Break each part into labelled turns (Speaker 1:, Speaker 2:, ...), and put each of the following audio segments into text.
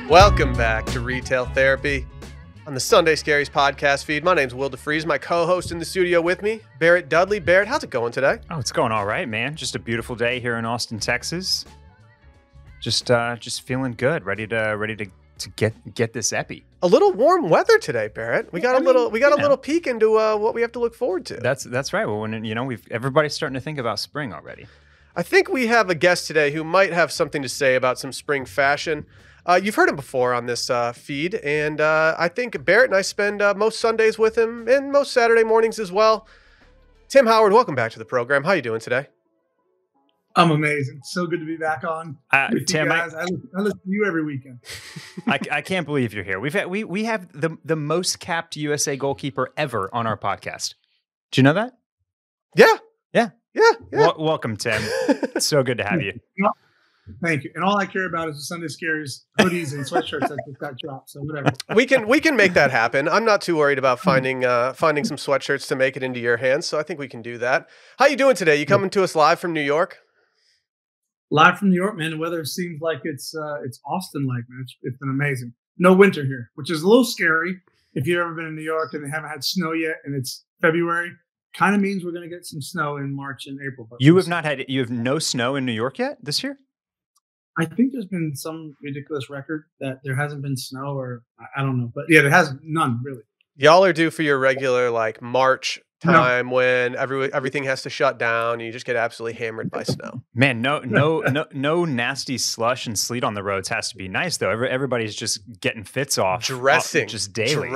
Speaker 1: Welcome back to Retail Therapy on the Sunday Scaries podcast feed. My name's Will DeFries, my co-host in the studio with me, Barrett Dudley. Barrett, how's it going today?
Speaker 2: Oh, it's going all right, man. Just a beautiful day here in Austin, Texas. Just feeling good, ready to get this epi.
Speaker 1: A little warm weather today, Barrett. We got a little peek into what we have to look forward to.
Speaker 2: That's right. Well, when everybody's starting to think about spring already.
Speaker 1: I think we have a guest today who might have something to say about some spring fashion. You've heard him before on this feed, and I think Barrett and I spend most Sundays with him and most Saturday mornings as well. Tim Howard, welcome back to the program. How you doing today?
Speaker 3: I'm amazing. So good to be back on with
Speaker 2: Tim,
Speaker 3: you guys. I listen to you every weekend.
Speaker 2: I can't believe you're here. We have the most capped USA goalkeeper ever on our podcast. Do you know that?
Speaker 1: Yeah.
Speaker 2: Welcome, Tim. It's so good to have you.
Speaker 3: Thank you. And all I care about is the Sunday Scaries hoodies and sweatshirts that just got dropped. So whatever.
Speaker 1: We can make that happen. I'm not too worried about finding some sweatshirts to make it into your hands. So I think we can do that. How you doing today? You coming to us live from New York?
Speaker 3: Live from New York, man. The weather seems like it's Austin-like, man. It's been amazing. No winter here, which is a little scary. If you've ever been in New York and they haven't had snow yet, and it's February, kind of means we're going to get some snow in March and April. But
Speaker 2: you have no snow in New York yet this year?
Speaker 3: I think there's been some ridiculous record that there hasn't been snow, or I don't know, but yeah, there hasn't none really.
Speaker 1: Y'all are due for your regular like March time when everything has to shut down and you just get absolutely hammered by snow.
Speaker 2: Man, no nasty slush and sleet on the roads has to be nice though. Everybody's just getting fits off,
Speaker 1: dressing
Speaker 2: just daily.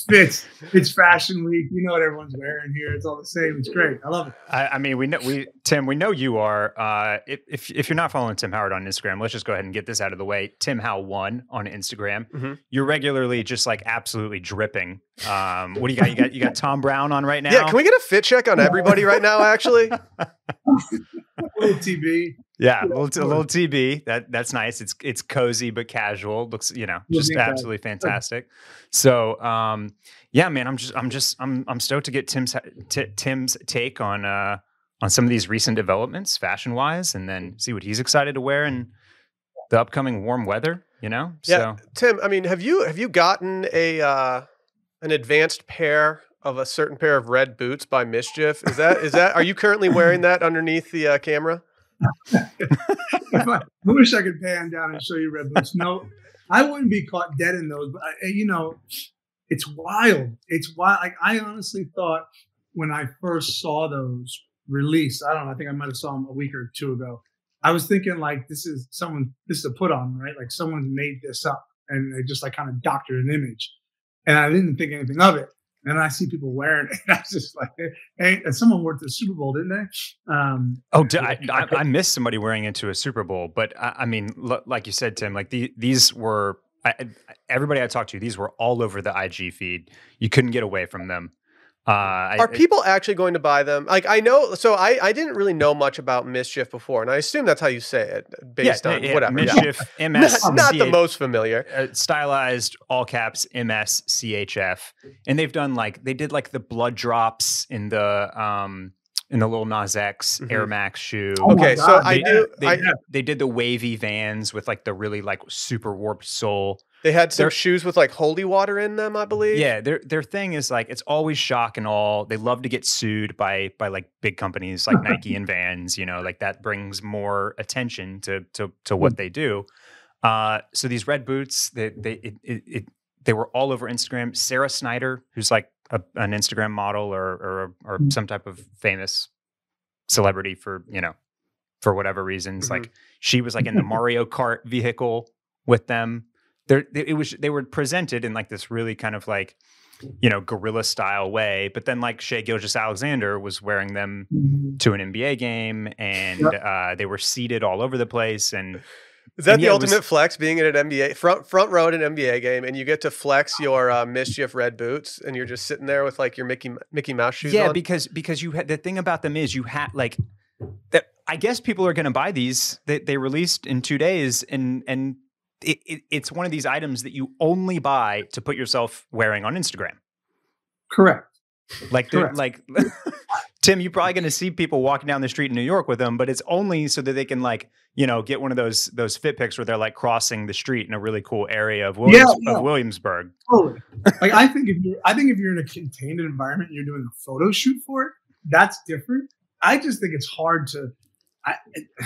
Speaker 3: It's fashion week. You know what everyone's wearing here. It's all the same. It's great. I love it.
Speaker 2: I mean, Tim, we know you are. If you're not following Tim Howard on Instagram, let's just go ahead and get this out of the way. Tim How1 on Instagram. Mm-hmm. You're regularly just like absolutely dripping. What do you got? You got Tom Brown on right now.
Speaker 1: Yeah, can we get a fit check on everybody right now? Actually,
Speaker 3: a little TB.
Speaker 2: Yeah, a little TB. That's nice. It's cozy but casual. Looks, just absolutely fantastic. So, yeah, man, I'm stoked to get Tim's take on some of these recent developments, fashion wise, and then see what he's excited to wear in the upcoming warm weather.
Speaker 1: Yeah,
Speaker 2: so.
Speaker 1: Tim. I mean, have you gotten an advanced pair of a certain pair of red boots by MSCHF? Is that? Are you currently wearing that underneath the camera?
Speaker 3: I wish I could pan down and show you red boots. No, I wouldn't be caught dead in those. But it's wild. It's wild. Like I honestly thought when I first saw those released, I don't know. I think I might have saw them a week or two ago. I was thinking like this is a put on, right? Like someone made this up and they just like kind of doctored an image, and I didn't think anything of it. And I see people wearing it. I was just like, hey, someone wore it to the Super Bowl, didn't they?
Speaker 2: I missed somebody wearing it to a Super Bowl. But I mean, like you said, Tim, like these were, everybody I talked to, these were all over the IG feed. You couldn't get away from them.
Speaker 1: Are people actually going to buy them? Like I know, so I didn't really know much about MSCHF before, and I assume that's how you say it, based on whatever.
Speaker 2: MSCHF, MS,
Speaker 1: not the most familiar.
Speaker 2: Stylized all caps MSCHF, and they did like the blood drops in the Lil Nas X Air Max shoe.
Speaker 1: Okay, so
Speaker 2: they did the wavy Vans with like the really like super warped sole.
Speaker 1: They had some shoes with like holy water in them, I believe.
Speaker 2: Yeah, their thing is like it's always shock and all. They love to get sued by like big companies like Nike and Vans. Like that brings more attention to what they do. So these red boots, they were all over Instagram. Sarah Snyder, who's like an Instagram model or some type of famous celebrity for whatever reasons, like she was like in the Mario Kart vehicle with them. They were presented in like this really kind of like, guerrilla style way. But then like Shai Gilgeous-Alexander was wearing them to an NBA game, and they were seated all over the place. And
Speaker 1: is that the ultimate flex, being at an NBA front row at an NBA game, and you get to flex your MSCHF red boots, and you're just sitting there with like your Mickey Mouse shoes on?
Speaker 2: Yeah, because you had the thing about them is you had like that. I guess people are going to buy these. They released in 2 days, and it's one of these items that you only buy to put yourself wearing on Instagram.
Speaker 3: Correct.
Speaker 2: Like Tim, you're probably going to see people walking down the street in New York with them, but it's only so that they can like, get one of those fit pics where they're like crossing the street in a really cool area of of Williamsburg.
Speaker 3: Totally. Like I think if you're in a contained environment and you're doing a photo shoot for it, that's different. I just think it's hard to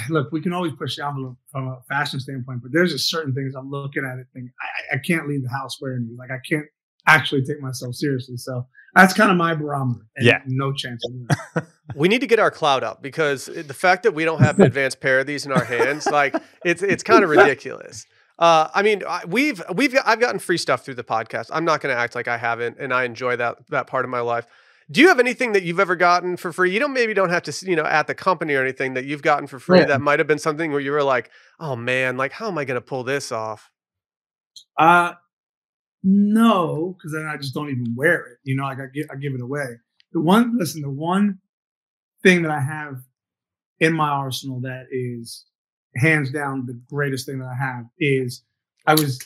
Speaker 3: look. We can always push the envelope from a fashion standpoint, but there's just certain things I'm looking at it thinking I can't leave the house wearing these. Like I can't actually take myself seriously. So that's kind of my barometer. And no chance of that.
Speaker 1: We need to get our clout up because the fact that we don't have an advanced pair of these in our hands, like it's kind of ridiculous. I mean, I've gotten free stuff through the podcast. I'm not going to act like I haven't, and I enjoy that part of my life. Do you have anything that you've ever gotten for free? You maybe don't have to, at the company or anything that you've gotten for free that might have been something where you were like, oh man, like how am I going to pull this off?
Speaker 3: No, because then I just don't even wear it. Like I give it away. The one thing that I have in my arsenal that is hands down the greatest thing that I have is I was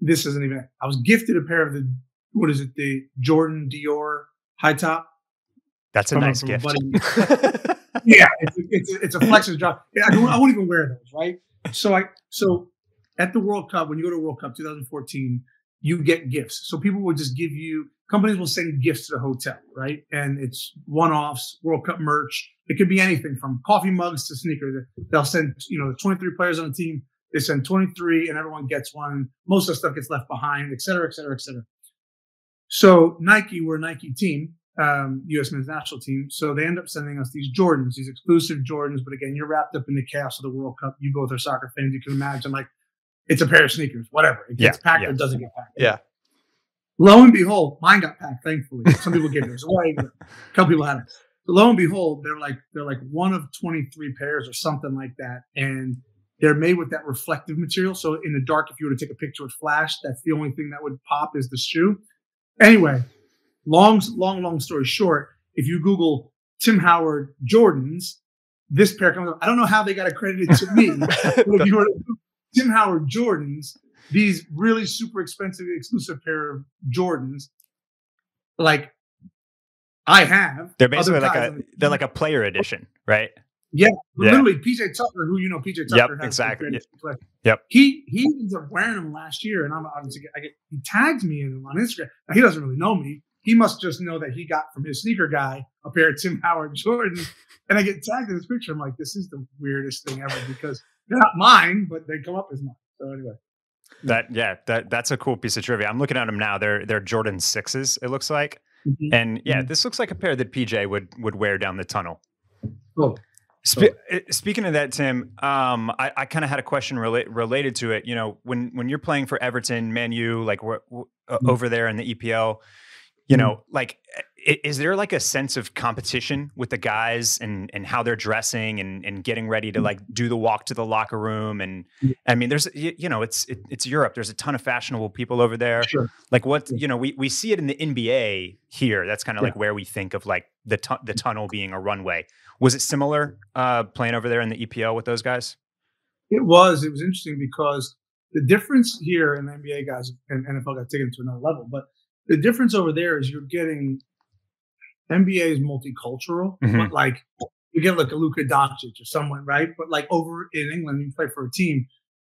Speaker 3: gifted a pair of the Jordan Dior high top.
Speaker 2: That's a nice gift.
Speaker 3: Yeah, it's a flexes job. Yeah, I won't even wear those, right? So at the World Cup, when you go to World Cup 2014, you get gifts. So people will just companies will send gifts to the hotel, right? And it's one-offs, World Cup merch. It could be anything from coffee mugs to sneakers. They'll send, the 23 players on the team. They send 23 and everyone gets one. Most of the stuff gets left behind, et cetera, et cetera, et cetera. So we're a Nike team, US men's national team. So they end up sending us these Jordans, these exclusive Jordans. But again, you're wrapped up in the chaos of the World Cup. You both are soccer fans. You can imagine it's a pair of sneakers, whatever. It gets packed or it doesn't get packed.
Speaker 1: Yeah.
Speaker 3: Lo and behold, mine got packed, thankfully. Some people gave theirs away. A couple people had it. So lo and behold, they're like one of 23 pairs or something like that. And they're made with that reflective material. So in the dark, if you were to take a picture with flash, that's the only thing that would pop is the shoe. Anyway, long story short, if you Google Tim Howard Jordans, this pair comes up. I don't know how they got accredited to me. But if you were to Google Tim Howard Jordans, these really super expensive, exclusive pair of Jordans, like I have.
Speaker 2: They're basically they're like a player edition, right?
Speaker 3: Yeah. Literally PJ Tucker, who PJ Tucker
Speaker 2: has
Speaker 3: exactly.
Speaker 2: Yep.
Speaker 3: He ends up wearing them last year, and I'm obviously he tags me in them on Instagram. Now, he doesn't really know me. He must just know that he got from his sneaker guy a pair of Tim Howard Jordans, and I get tagged in this picture. I'm like, this is the weirdest thing ever because they're not mine, but they come up as mine. So anyway.
Speaker 2: That's a cool piece of trivia. I'm looking at them now. They're Jordan 6s, it looks like. Mm-hmm. And this looks like a pair that PJ would wear down the tunnel.
Speaker 3: Cool.
Speaker 2: Speaking of that, Tim, I kind of had a question related to it. When you're playing for Everton, Man U, like over there in the EPL, is there like a sense of competition with the guys and how they're dressing and getting ready to do the walk to the locker room? And I mean, there's, it's Europe. There's a ton of fashionable people over there. Sure. We see it in the NBA here. That's kind of like where we think of the tunnel being a runway. Was it similar playing over there in the EPL with those guys?
Speaker 3: It was interesting because the difference here in the NBA guys and NFL got taken to another level, but the difference over there is you're getting NBA is multicultural, but you get like a Luka Doncic or someone, right? But over in England, you play for a team.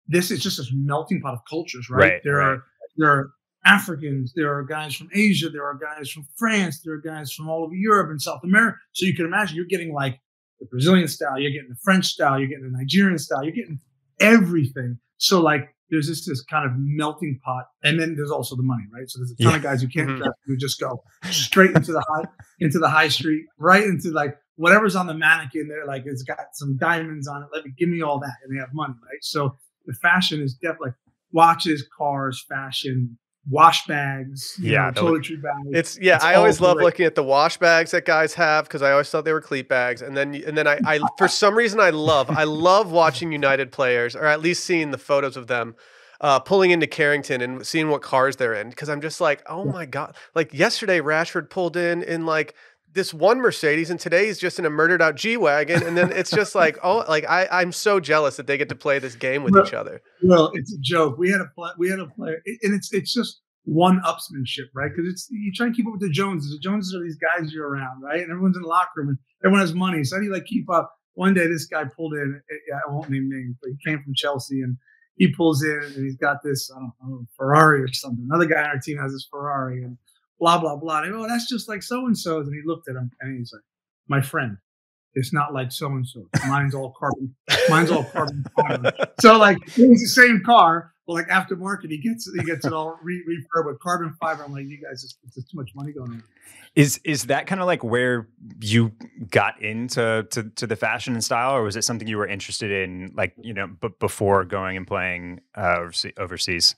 Speaker 3: This is just this melting pot of cultures, right? There are Africans, there are guys from Asia, there are guys from France, there are guys from all over Europe and South America. So you can imagine you're getting the Brazilian style, you're getting the French style, you're getting the Nigerian style, you're getting everything. So there's this kind of melting pot, and then there's also the money, right? So there's a ton of guys who can't dress, who just go straight into the high street, right into whatever's on the mannequin. They're it's got some diamonds on it. Give me all that, and they have money, right? So the fashion is definitely watches, cars, fashion, wash bags, toiletry bags.
Speaker 1: It's I always love looking at the wash bags that guys have because I always thought they were cleat bags, and then I for some reason I love watching United players, or at least seeing the photos of them pulling into Carrington and seeing what cars they're in, because I'm just oh my god, yesterday Rashford pulled in this one Mercedes, and today he's just in a murdered out G-Wagon, and then it's just I'm so jealous that they get to play this game with each other.
Speaker 3: Well, it's a joke. We had a player, and it's just one-upsmanship, right? Because you try and keep up with the Joneses. The Joneses are these guys you're around, right? And everyone's in the locker room, and everyone has money. So how do you keep up? one day this guy pulled in. I won't name names, but he came from Chelsea, and he pulls in and he's got this, I don't know, Ferrari or something. Another guy on our team has this Ferrari and blah, blah, blah. And I go, oh, that's just like so-and-so's. And he looked at him and he's like, my friend, it's not like so-and-so. Mine's all carbon fiber. So like, it was the same car, but like aftermarket, he gets it all refurbed with carbon fiber. I'm like, you guys, it's too much money going on.
Speaker 2: Is that kind of like where you got into to the fashion and style, or was it something you were interested in, like, you know, before going and playing overseas?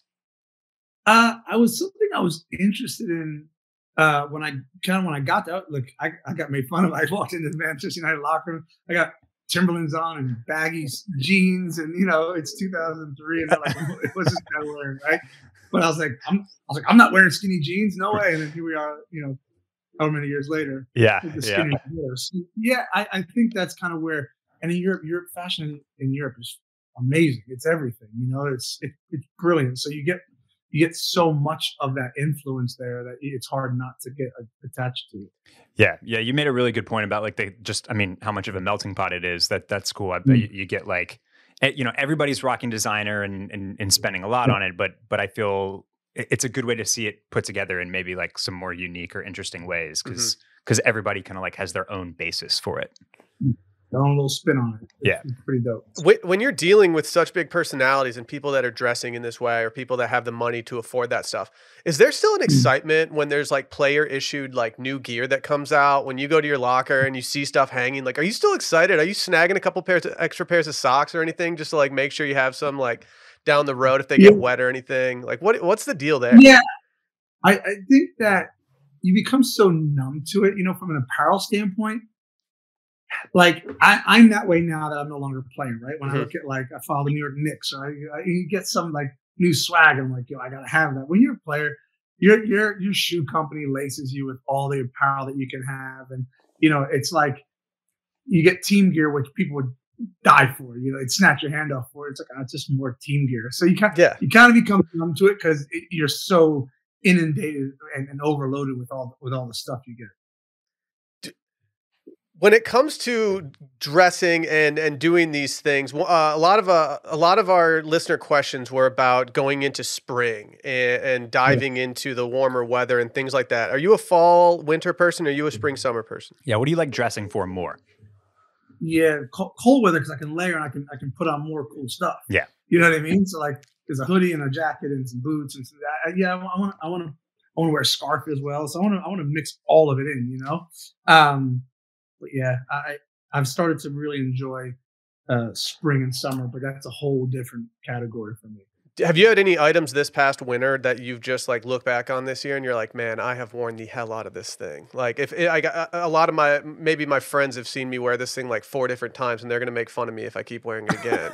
Speaker 3: I was interested in when I got there. Like I got made fun of. I walked into the Manchester United locker room. I got Timberlands on and baggy jeans, and you know it's 2003, and like it was just kind of wearing, right. But I was like, I'm not wearing skinny jeans, no way. And then here we are, you know, however many years later.
Speaker 2: Yeah.
Speaker 3: So, yeah. I think that's kind of where, and in Europe fashion in Europe is amazing. It's everything, you know, it's brilliant. So you get so much of that influence there that it's hard not to get attached to it.
Speaker 2: Yeah. Yeah. You made a really good point about like how much of a melting pot it is. That's cool. I bet you get like, you know, everybody's rocking designer and spending a lot on it, but I feel it's a good way to see it put together in maybe like some more unique or interesting ways, because everybody kind of like has their own basis for it.
Speaker 3: Their own little spin on it.
Speaker 2: Yeah.
Speaker 3: It's pretty dope.
Speaker 1: When you're dealing with such big personalities and people that are dressing in this way, or people that have the money to afford that stuff, is there still an excitement when there's like player issued like new gear that comes out? When you go to your locker and you see stuff hanging, like, are you still excited? Are you snagging a couple extra pairs of socks or anything just to like make sure you have some like down the road if they get wet or anything? Like what's the deal there?
Speaker 3: Yeah, I think that you become so numb to it, you know, from an apparel standpoint. Like I'm that way now that I'm no longer playing, right? When I look at like, I follow the New York Knicks, or you get some like new swag, and I'm like, yo, I gotta have that. When you're a player, your shoe company laces you with all the apparel that you can have, and you know, it's like you get team gear, which people would die for. You know, they'd snatch your hand off for. It's like, it's just more team gear. So you kind of become numb to it because you're so inundated and overloaded with all the stuff you get.
Speaker 1: When it comes to dressing and doing these things, a lot of our listener questions were about going into spring and diving into the warmer weather and things like that. Are you a fall, winter person, or are you a spring, summer person?
Speaker 2: Yeah. What do you like dressing for more?
Speaker 3: Yeah, cold weather, because I can layer and I can put on more cool stuff.
Speaker 2: Yeah,
Speaker 3: you know what I mean. So like, there's a hoodie and a jacket and some boots and some, I want to wear a scarf as well. So I want to mix all of it in, you know. But yeah, I've started to really enjoy spring and summer, but that's a whole different category for me.
Speaker 1: Have you had any items this past winter that you've just like look back on this year and you're like, man, I have worn the hell out of this thing? Like if I got a lot of my friends have seen me wear this thing like 4 different times, and they're going to make fun of me if I keep wearing it again.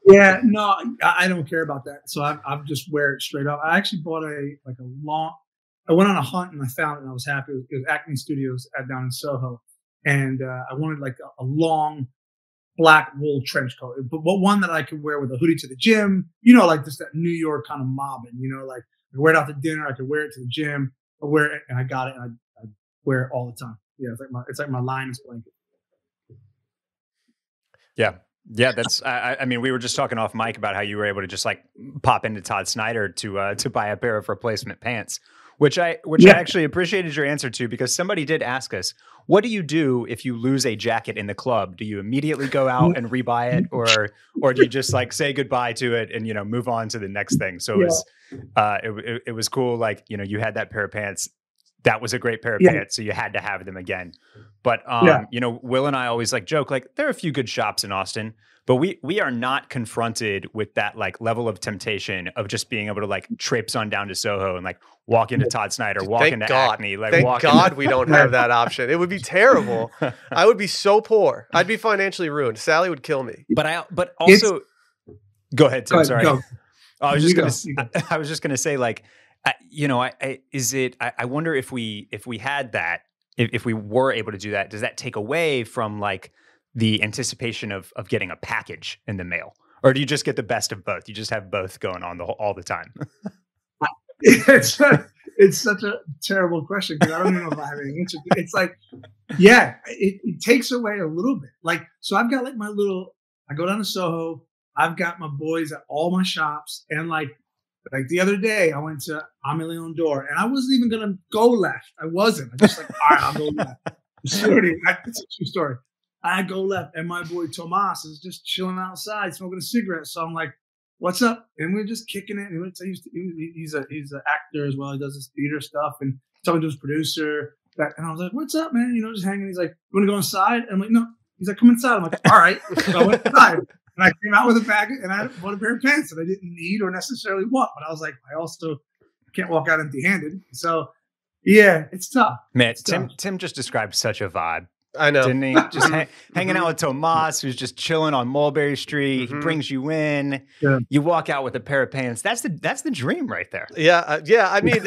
Speaker 3: Yeah, no, I don't care about that. So I've just wear it straight up. I actually bought I went on a hunt and I found it and I was happy. It was Acme Studios down in Soho. And I wanted like a long black wool trench coat, but one that I could wear with a hoodie to the gym, you know, like just that New York kind of mobbing, you know, like I could wear it out to dinner. I could wear it to the gym. I wear it, and I got it, and I wear it all the time. Yeah, it's like my Linus blanket.
Speaker 2: Yeah. Yeah, that's. I mean, we were just talking off mic about how you were able to just like pop into Todd Snyder to buy a pair of replacement pants, which I actually appreciated your answer to, because somebody did ask us, what do you do if you lose a jacket in the club? Do you immediately go out and rebuy it, or do you just like say goodbye to it and, you know, move on to the next thing? So it was cool. Like, you know, you had that pair of pants. That was a great pair of pants, so you had to have them again. But you know, Will and I always like joke, like there are a few good shops in Austin, but we are not confronted with that like level of temptation of just being able to like traipse on down to Soho and like walk into Todd Snyder, walk into Acme. Like,
Speaker 1: thank God we don't have that option. It would be terrible. I would be so poor. I'd be financially ruined. Sally would kill me.
Speaker 2: But also, go ahead, Tim. Sorry, I was just gonna say, like, you know, I wonder if we had that, if we were able to do that, does that take away from like the anticipation of getting a package in the mail, or do you just get the best of both? You just have both going on all the time.
Speaker 3: It's it's such a terrible question because I don't even know if I have any answer. It's like, yeah, it takes away a little bit. Like, so I've got like I go down to Soho. I've got my boys at all my shops. And like the other day, I went to Amélie Door and I wasn't even going to go left. I wasn't. I just like, all right, I'll go left. It's a true story. I go left and my boy Tomas is just chilling outside smoking a cigarette. So I'm like, what's up? And we're just kicking it. And he's an actor as well. He does this theater stuff and talking to his producer. And I was like, what's up, man? Just hanging. He's like, you want to go inside? And I'm like, no. He's like, come inside. I'm like, all right. So I went inside. And I came out with a bag and I bought a pair of pants that I didn't need or necessarily want. But I was like, I also can't walk out empty-handed. So, yeah, it's tough.
Speaker 2: Man, Tim just described such a vibe.
Speaker 1: I know.
Speaker 2: Didn't he? Just hanging out with Tomas, who's just chilling on Mulberry Street. He brings you in. Yeah. You walk out with a pair of pants. That's the dream right there.
Speaker 1: Yeah. Yeah. I mean,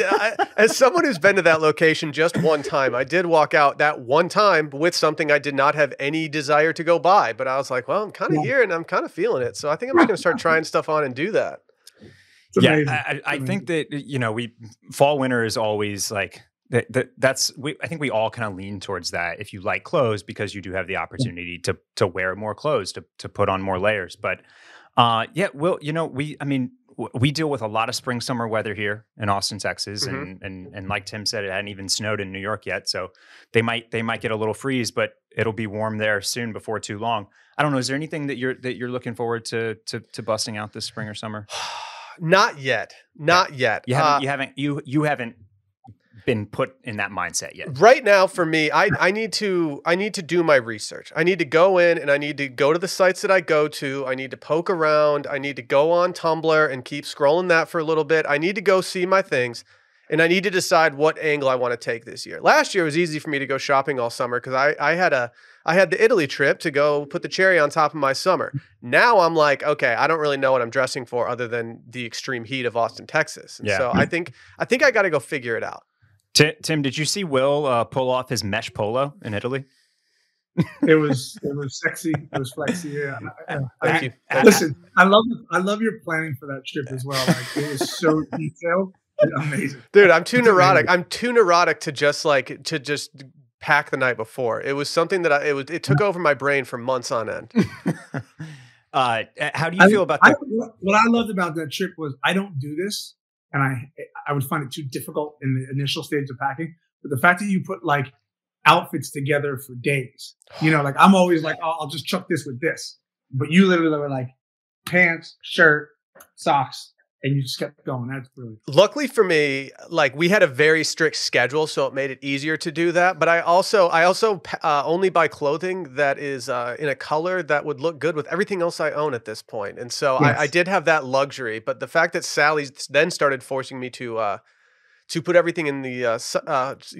Speaker 1: as someone who's been to that location just one time, I did walk out that one time with something I did not have any desire to go buy. But I was like, well, I'm kind of here and I'm kind of feeling it. So I think I'm just going to start trying stuff on and do that.
Speaker 2: Yeah. I think that, fall, winter is always like, I think we all kind of lean towards that if you like clothes because you do have the opportunity to wear more clothes, to put on more layers. But we deal with a lot of spring, summer weather here in Austin, Texas. And like Tim said, it hadn't even snowed in New York yet. So they might get a little freeze, but it'll be warm there soon before too long. I don't know. Is there anything that you're looking forward to busting out this spring or summer?
Speaker 1: Not yet. Not yet.
Speaker 2: You haven't been put in that mindset yet.
Speaker 1: Right now, for me, I need to do my research. I need to go in and I need to go to the sites that I go to. I need to poke around. I need to go on Tumblr and keep scrolling that for a little bit. I need to go see my things, and I need to decide what angle I want to take this year. Last year it was easy for me to go shopping all summer because I had the Italy trip to go put the cherry on top of my summer. Now I'm like, okay, I don't really know what I'm dressing for other than the extreme heat of Austin, Texas. And so I think I got to go figure it out.
Speaker 2: Tim, did you see Will pull off his mesh polo in Italy?
Speaker 3: It was sexy. It was flexy. Yeah.
Speaker 1: Thank you.
Speaker 3: Listen, I love your planning for that trip as well. Like, it was so detailed. Amazing.
Speaker 1: Dude, I'm too neurotic. I'm too neurotic to just pack the night before. It was something that it took over my brain for months on end.
Speaker 2: How do you feel about that?
Speaker 3: What I loved about that trip was I don't do this. And I would find it too difficult in the initial stage of packing. But the fact that you put like outfits together for days, like I'm always like, oh, I'll just chuck this with this. But you literally were like pants, shirt, socks, and you just kept going. That's brilliant.
Speaker 1: Luckily for me, like we had a very strict schedule, so it made it easier to do that. But I also only buy clothing that is in a color that would look good with everything else I own at this point. And so yes. I did have that luxury. But the fact that Sally then started forcing me to put everything in the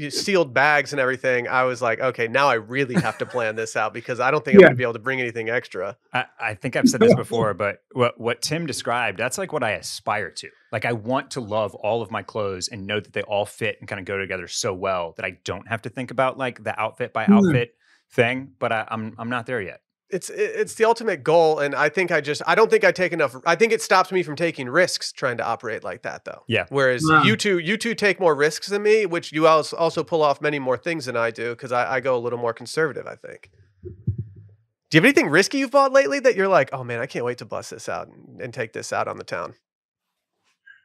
Speaker 1: sealed bags and everything, I was like, okay, now I really have to plan this out because I don't think I'm going to be able to bring anything extra.
Speaker 2: I think I've said this before, but what Tim described, that's like what I aspire to. Like I want to love all of my clothes and know that they all fit and kind of go together so well that I don't have to think about like the outfit by outfit thing, but I'm not there yet.
Speaker 1: It's the ultimate goal, and I think I don't think I take enough. I think it stops me from taking risks trying to operate like that, though.
Speaker 2: Yeah.
Speaker 1: Whereas you two take more risks than me, which you also pull off many more things than I do because I go a little more conservative. I think. Do you have anything risky you've bought lately that you're like, oh man, I can't wait to bust this out and take this out on the town?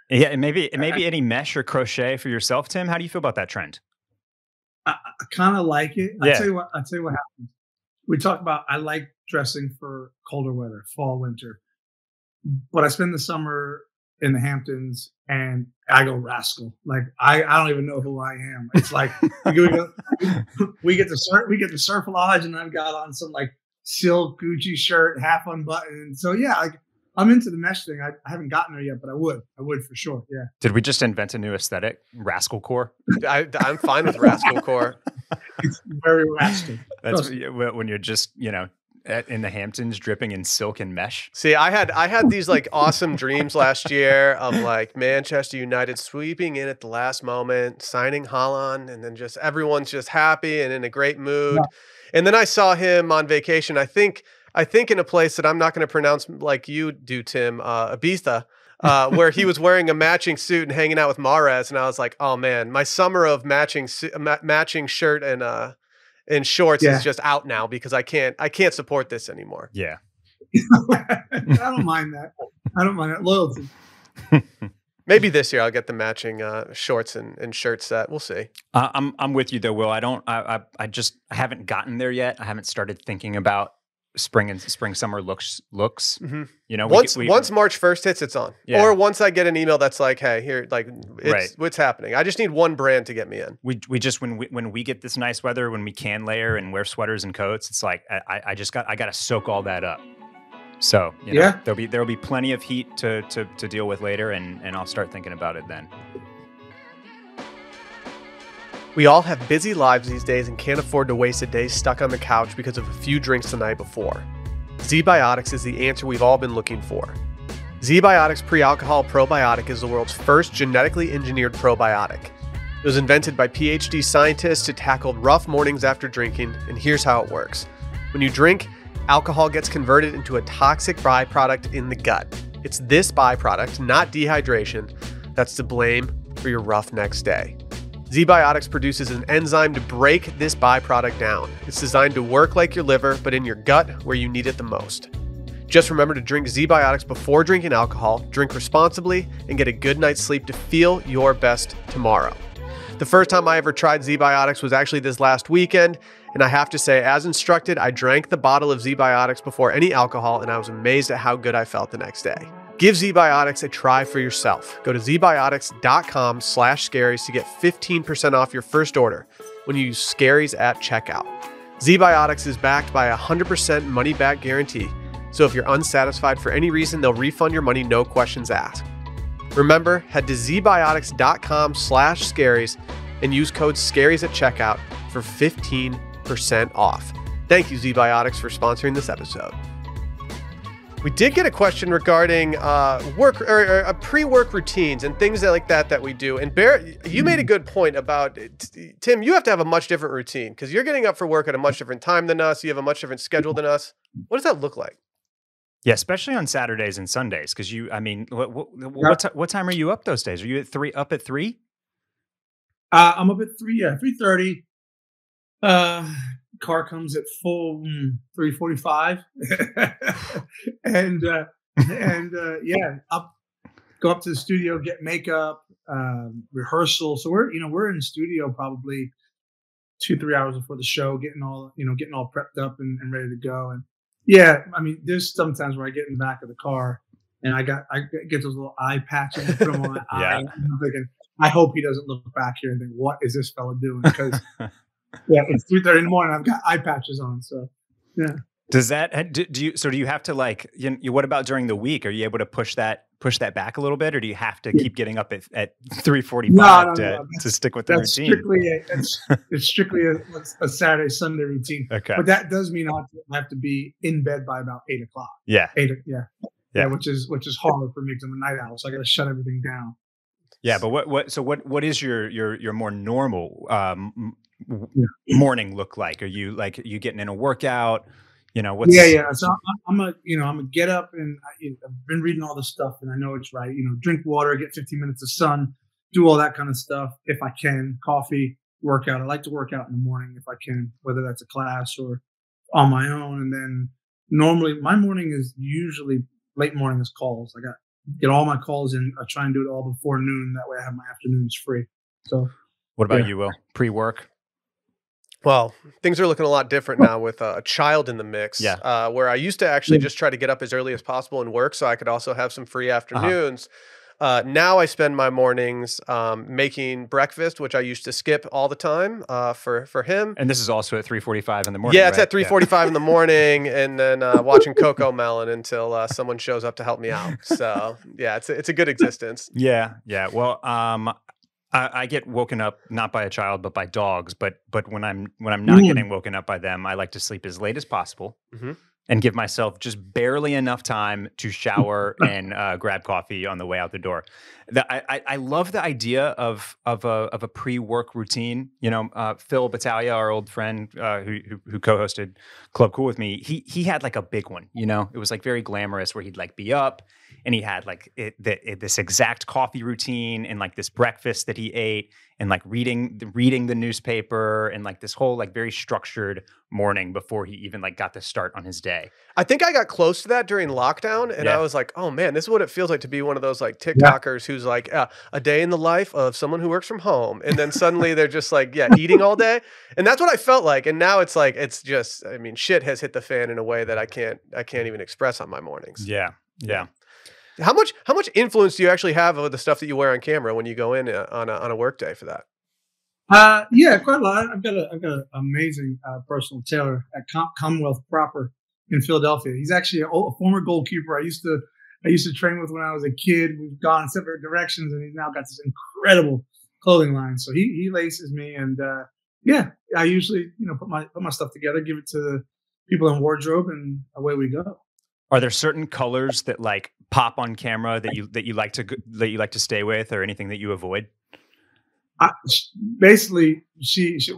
Speaker 2: Yeah, and maybe any mesh or crochet for yourself, Tim. How do you feel about that trend?
Speaker 3: I kind of like it. I'll tell you what happens. We talk about I like dressing for colder weather, fall, winter. But I spend the summer in the Hamptons and I go rascal. Like I don't even know who I am. It's like we get to surf lodge and I've got on some like silk Gucci shirt, half unbuttoned. So yeah, like I'm into the mesh thing. I haven't gotten there yet, but I would for sure. Yeah.
Speaker 2: Did we just invent a new aesthetic? Rascal core?
Speaker 1: I'm fine with rascal core.
Speaker 3: It's very rascal.
Speaker 2: That's when you're just, in the Hamptons dripping in silk and mesh.
Speaker 1: See, I had these like awesome dreams last year of like Manchester United sweeping in at the last moment, signing Haaland, and then just everyone's just happy and in a great mood. Yeah. And then I saw him on vacation. I think in a place that I'm not going to pronounce like you do, Tim, Ibiza. where he was wearing a matching suit and hanging out with Mahrez, and I was like, oh man, my summer of matching shirt and shorts is just out now because I can't support this anymore.
Speaker 2: Yeah.
Speaker 3: I don't mind that. Loyalty.
Speaker 1: Maybe this year I'll get the matching shorts and shirt set. We'll see.
Speaker 2: I'm with you though, Will. I haven't gotten there yet. I haven't started thinking about spring summer looks.
Speaker 1: Mm-hmm.
Speaker 2: You know,
Speaker 1: once March 1st hits, it's on.
Speaker 2: Yeah.
Speaker 1: Or once I get an email that's like, hey, here, like, what's happening? I just need one brand to get me in.
Speaker 2: We just when we get this nice weather, when we can layer and wear sweaters and coats, it's like I got to soak all that up. So there'll be plenty of heat to deal with later, and I'll start thinking about it then.
Speaker 1: We all have busy lives these days and can't afford to waste a day stuck on the couch because of a few drinks the night before. ZBiotics is the answer we've all been looking for. ZBiotics Pre-Alcohol Probiotic is the world's first genetically engineered probiotic. It was invented by PhD scientists to tackle rough mornings after drinking, and here's how it works. When you drink, alcohol gets converted into a toxic byproduct in the gut. It's this byproduct, not dehydration, that's to blame for your rough next day. ZBiotics produces an enzyme to break this byproduct down. It's designed to work like your liver, but in your gut where you need it the most. Just remember to drink ZBiotics before drinking alcohol, drink responsibly, and get a good night's sleep to feel your best tomorrow. The first time I ever tried ZBiotics was actually this last weekend, and I have to say, as instructed, I drank the bottle of ZBiotics before any alcohol, and I was amazed at how good I felt the next day. Give ZBiotics a try for yourself. Go to zbiotics.com/scaries to get 15% off your first order when you use scaries at checkout. ZBiotics is backed by a 100% money-back guarantee, so if you're unsatisfied for any reason, they'll refund your money, no questions asked. Remember, head to zbiotics.com/scaries and use code SCARIES at checkout for 15% off. Thank you, ZBiotics, for sponsoring this episode. We did get a question regarding work or pre-work routines and things like that we do. And Barrett, you made a good point about Tim. You have to have a much different routine because you're getting up for work at a much different time than us. You have a much different schedule than us. What does that look like?
Speaker 2: Yeah, especially on Saturdays and Sundays. Because what time are you up those days? Are you up at 3?
Speaker 3: I'm up at 3. Yeah, 3:30. Car comes at full 3:45, and go up to the studio, get makeup, rehearsal. So we're in the studio probably 2-3 hours before the show, getting all prepped up and ready to go. And there's sometimes where I get in the back of the car and I get those little eye patches and put them on my eye. And I'm thinking, I hope he doesn't look back here and think, what is this fella doing? Because it's 3:30 in the morning. I've got eye patches on, so yeah.
Speaker 2: Does that do you have to what about during the week? Are you able to push that back a little bit, or do you have to keep getting up at 3:45 to stick with the routine?
Speaker 3: It's strictly a Saturday Sunday routine.
Speaker 2: Okay,
Speaker 3: but that does mean I have to be in bed by about 8 o'clock.
Speaker 2: Yeah,
Speaker 3: which is hard for me because I'm a night owl, so I got to shut everything down.
Speaker 2: Yeah, but what is your more normal morning look like? Are you getting in a workout? What's
Speaker 3: So I'm a get up, and I've been reading all this stuff, and I know it's right. Drink water, get 15 minutes of sun, do all that kind of stuff if I can. Coffee, workout. I like to work out in the morning if I can, whether that's a class or on my own. And then normally my morning is usually late morning is calls. I get all my calls in. I try and do it all before noon. That way I have my afternoons free. So
Speaker 2: what about you, Will? Pre-work?
Speaker 1: Well, things are looking a lot different now with a child in the mix.
Speaker 2: Yeah.
Speaker 1: Where I used to actually just try to get up as early as possible and work so I could also have some free afternoons. Now I spend my mornings making breakfast, which I used to skip all the time for him.
Speaker 2: And this is also at 3:45 in the morning.
Speaker 1: Yeah, it's at 3:45 in the morning, and then watching Coco Melon until someone shows up to help me out. So yeah, it's a good existence.
Speaker 2: Yeah. Well, I get woken up not by a child but by dogs. But when I'm not getting woken up by them, I like to sleep as late as possible.
Speaker 1: Mm-hmm.
Speaker 2: and give myself just barely enough time to shower and grab coffee on the way out the door. I love the idea of a pre-work routine. You know, Phil Battaglia, our old friend who co-hosted Club Cool with me, he had like a big one. You know, it was like very glamorous where he'd like be up and he had like this exact coffee routine and like this breakfast that he ate and like reading the newspaper and like this whole like very structured morning before he even like got to start on his day.
Speaker 1: I think I got close to that during lockdown, and I was like, oh man, this is what it feels like to be one of those like TikTokers who's like a day in the life of someone who works from home. And then suddenly they're just like, eating all day. And that's what I felt like. And now it's like, it's just, I mean, shit has hit the fan in a way that I can't even express on my mornings.
Speaker 2: Yeah.
Speaker 1: How much influence do you actually have of the stuff that you wear on camera when you go in on a work day for that?
Speaker 3: Yeah, quite a lot. I've got an amazing personal tailor at Commonwealth Proper in Philadelphia. He's actually a former goalkeeper I used to train with when I was a kid. We've gone in separate directions, and he's now got this incredible clothing line. So he laces me, and I usually put my stuff together, give it to the people in wardrobe, and away we go.
Speaker 2: Are there certain colors that like pop on camera that you like to stay with, or anything that you avoid?
Speaker 3: Basically,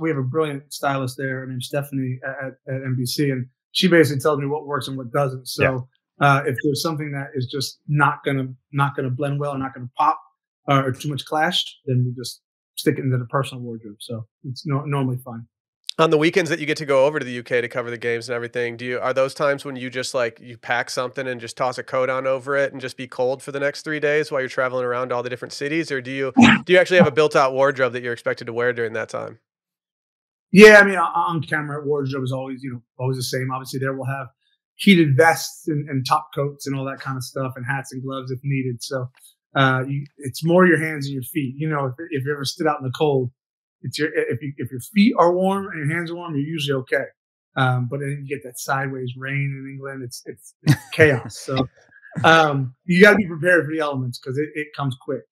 Speaker 3: we have a brilliant stylist there. Her name's Stephanie at NBC, and she basically tells me what works and what doesn't. So if there's something that is just not gonna blend well, not gonna pop, or too much clash, then we just stick it into the personal wardrobe. So it's normally fine.
Speaker 1: On the weekends that you get to go over to the UK to cover the games and everything, are those times when you just like you pack something and just toss a coat on over it and just be cold for the next 3 days while you're traveling around all the different cities, or do you actually have a built-out wardrobe that you're expected to wear during that time?
Speaker 3: Yeah, I mean, on camera, wardrobe is always the same. Obviously, there we'll have heated vests and top coats and all that kind of stuff, and hats and gloves if needed. So it's more your hands and your feet. You know, if you ever stood out in the cold, if your feet are warm and your hands are warm, you're usually okay. But then you get that sideways rain in England. It's chaos. So you got to be prepared for the elements because it comes quick.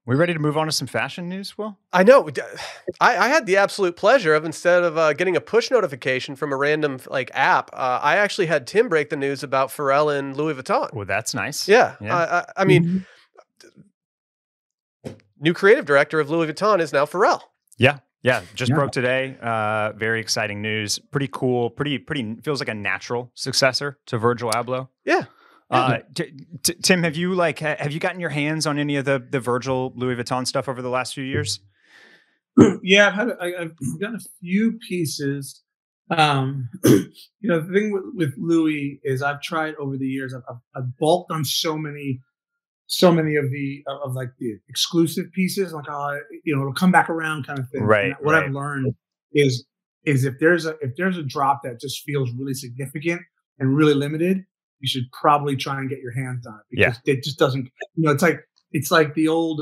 Speaker 2: We ready to move on to some fashion news, Will?
Speaker 1: I know. I had the absolute pleasure of, instead of getting a push notification from a random like app, I actually had Tim break the news about Pharrell and Louis Vuitton.
Speaker 2: Well, that's nice.
Speaker 1: Yeah. I mean, new creative director of Louis Vuitton is now Pharrell.
Speaker 2: Yeah. Just broke today. Very exciting news. Pretty cool. Pretty feels like a natural successor to Virgil Abloh.
Speaker 1: Yeah.
Speaker 2: Tim, have you gotten your hands on any of the Virgil Louis Vuitton stuff over the last few years?
Speaker 3: Yeah, I've gotten a few pieces. The thing with Louis is I've tried over the years. I've bulked on so many of the exclusive pieces, like it'll come back around kind of thing.
Speaker 2: Right.
Speaker 3: What I've learned is if there's a drop that just feels really significant and really limited, you should probably try and get your hands on it because it just doesn't. It's like the old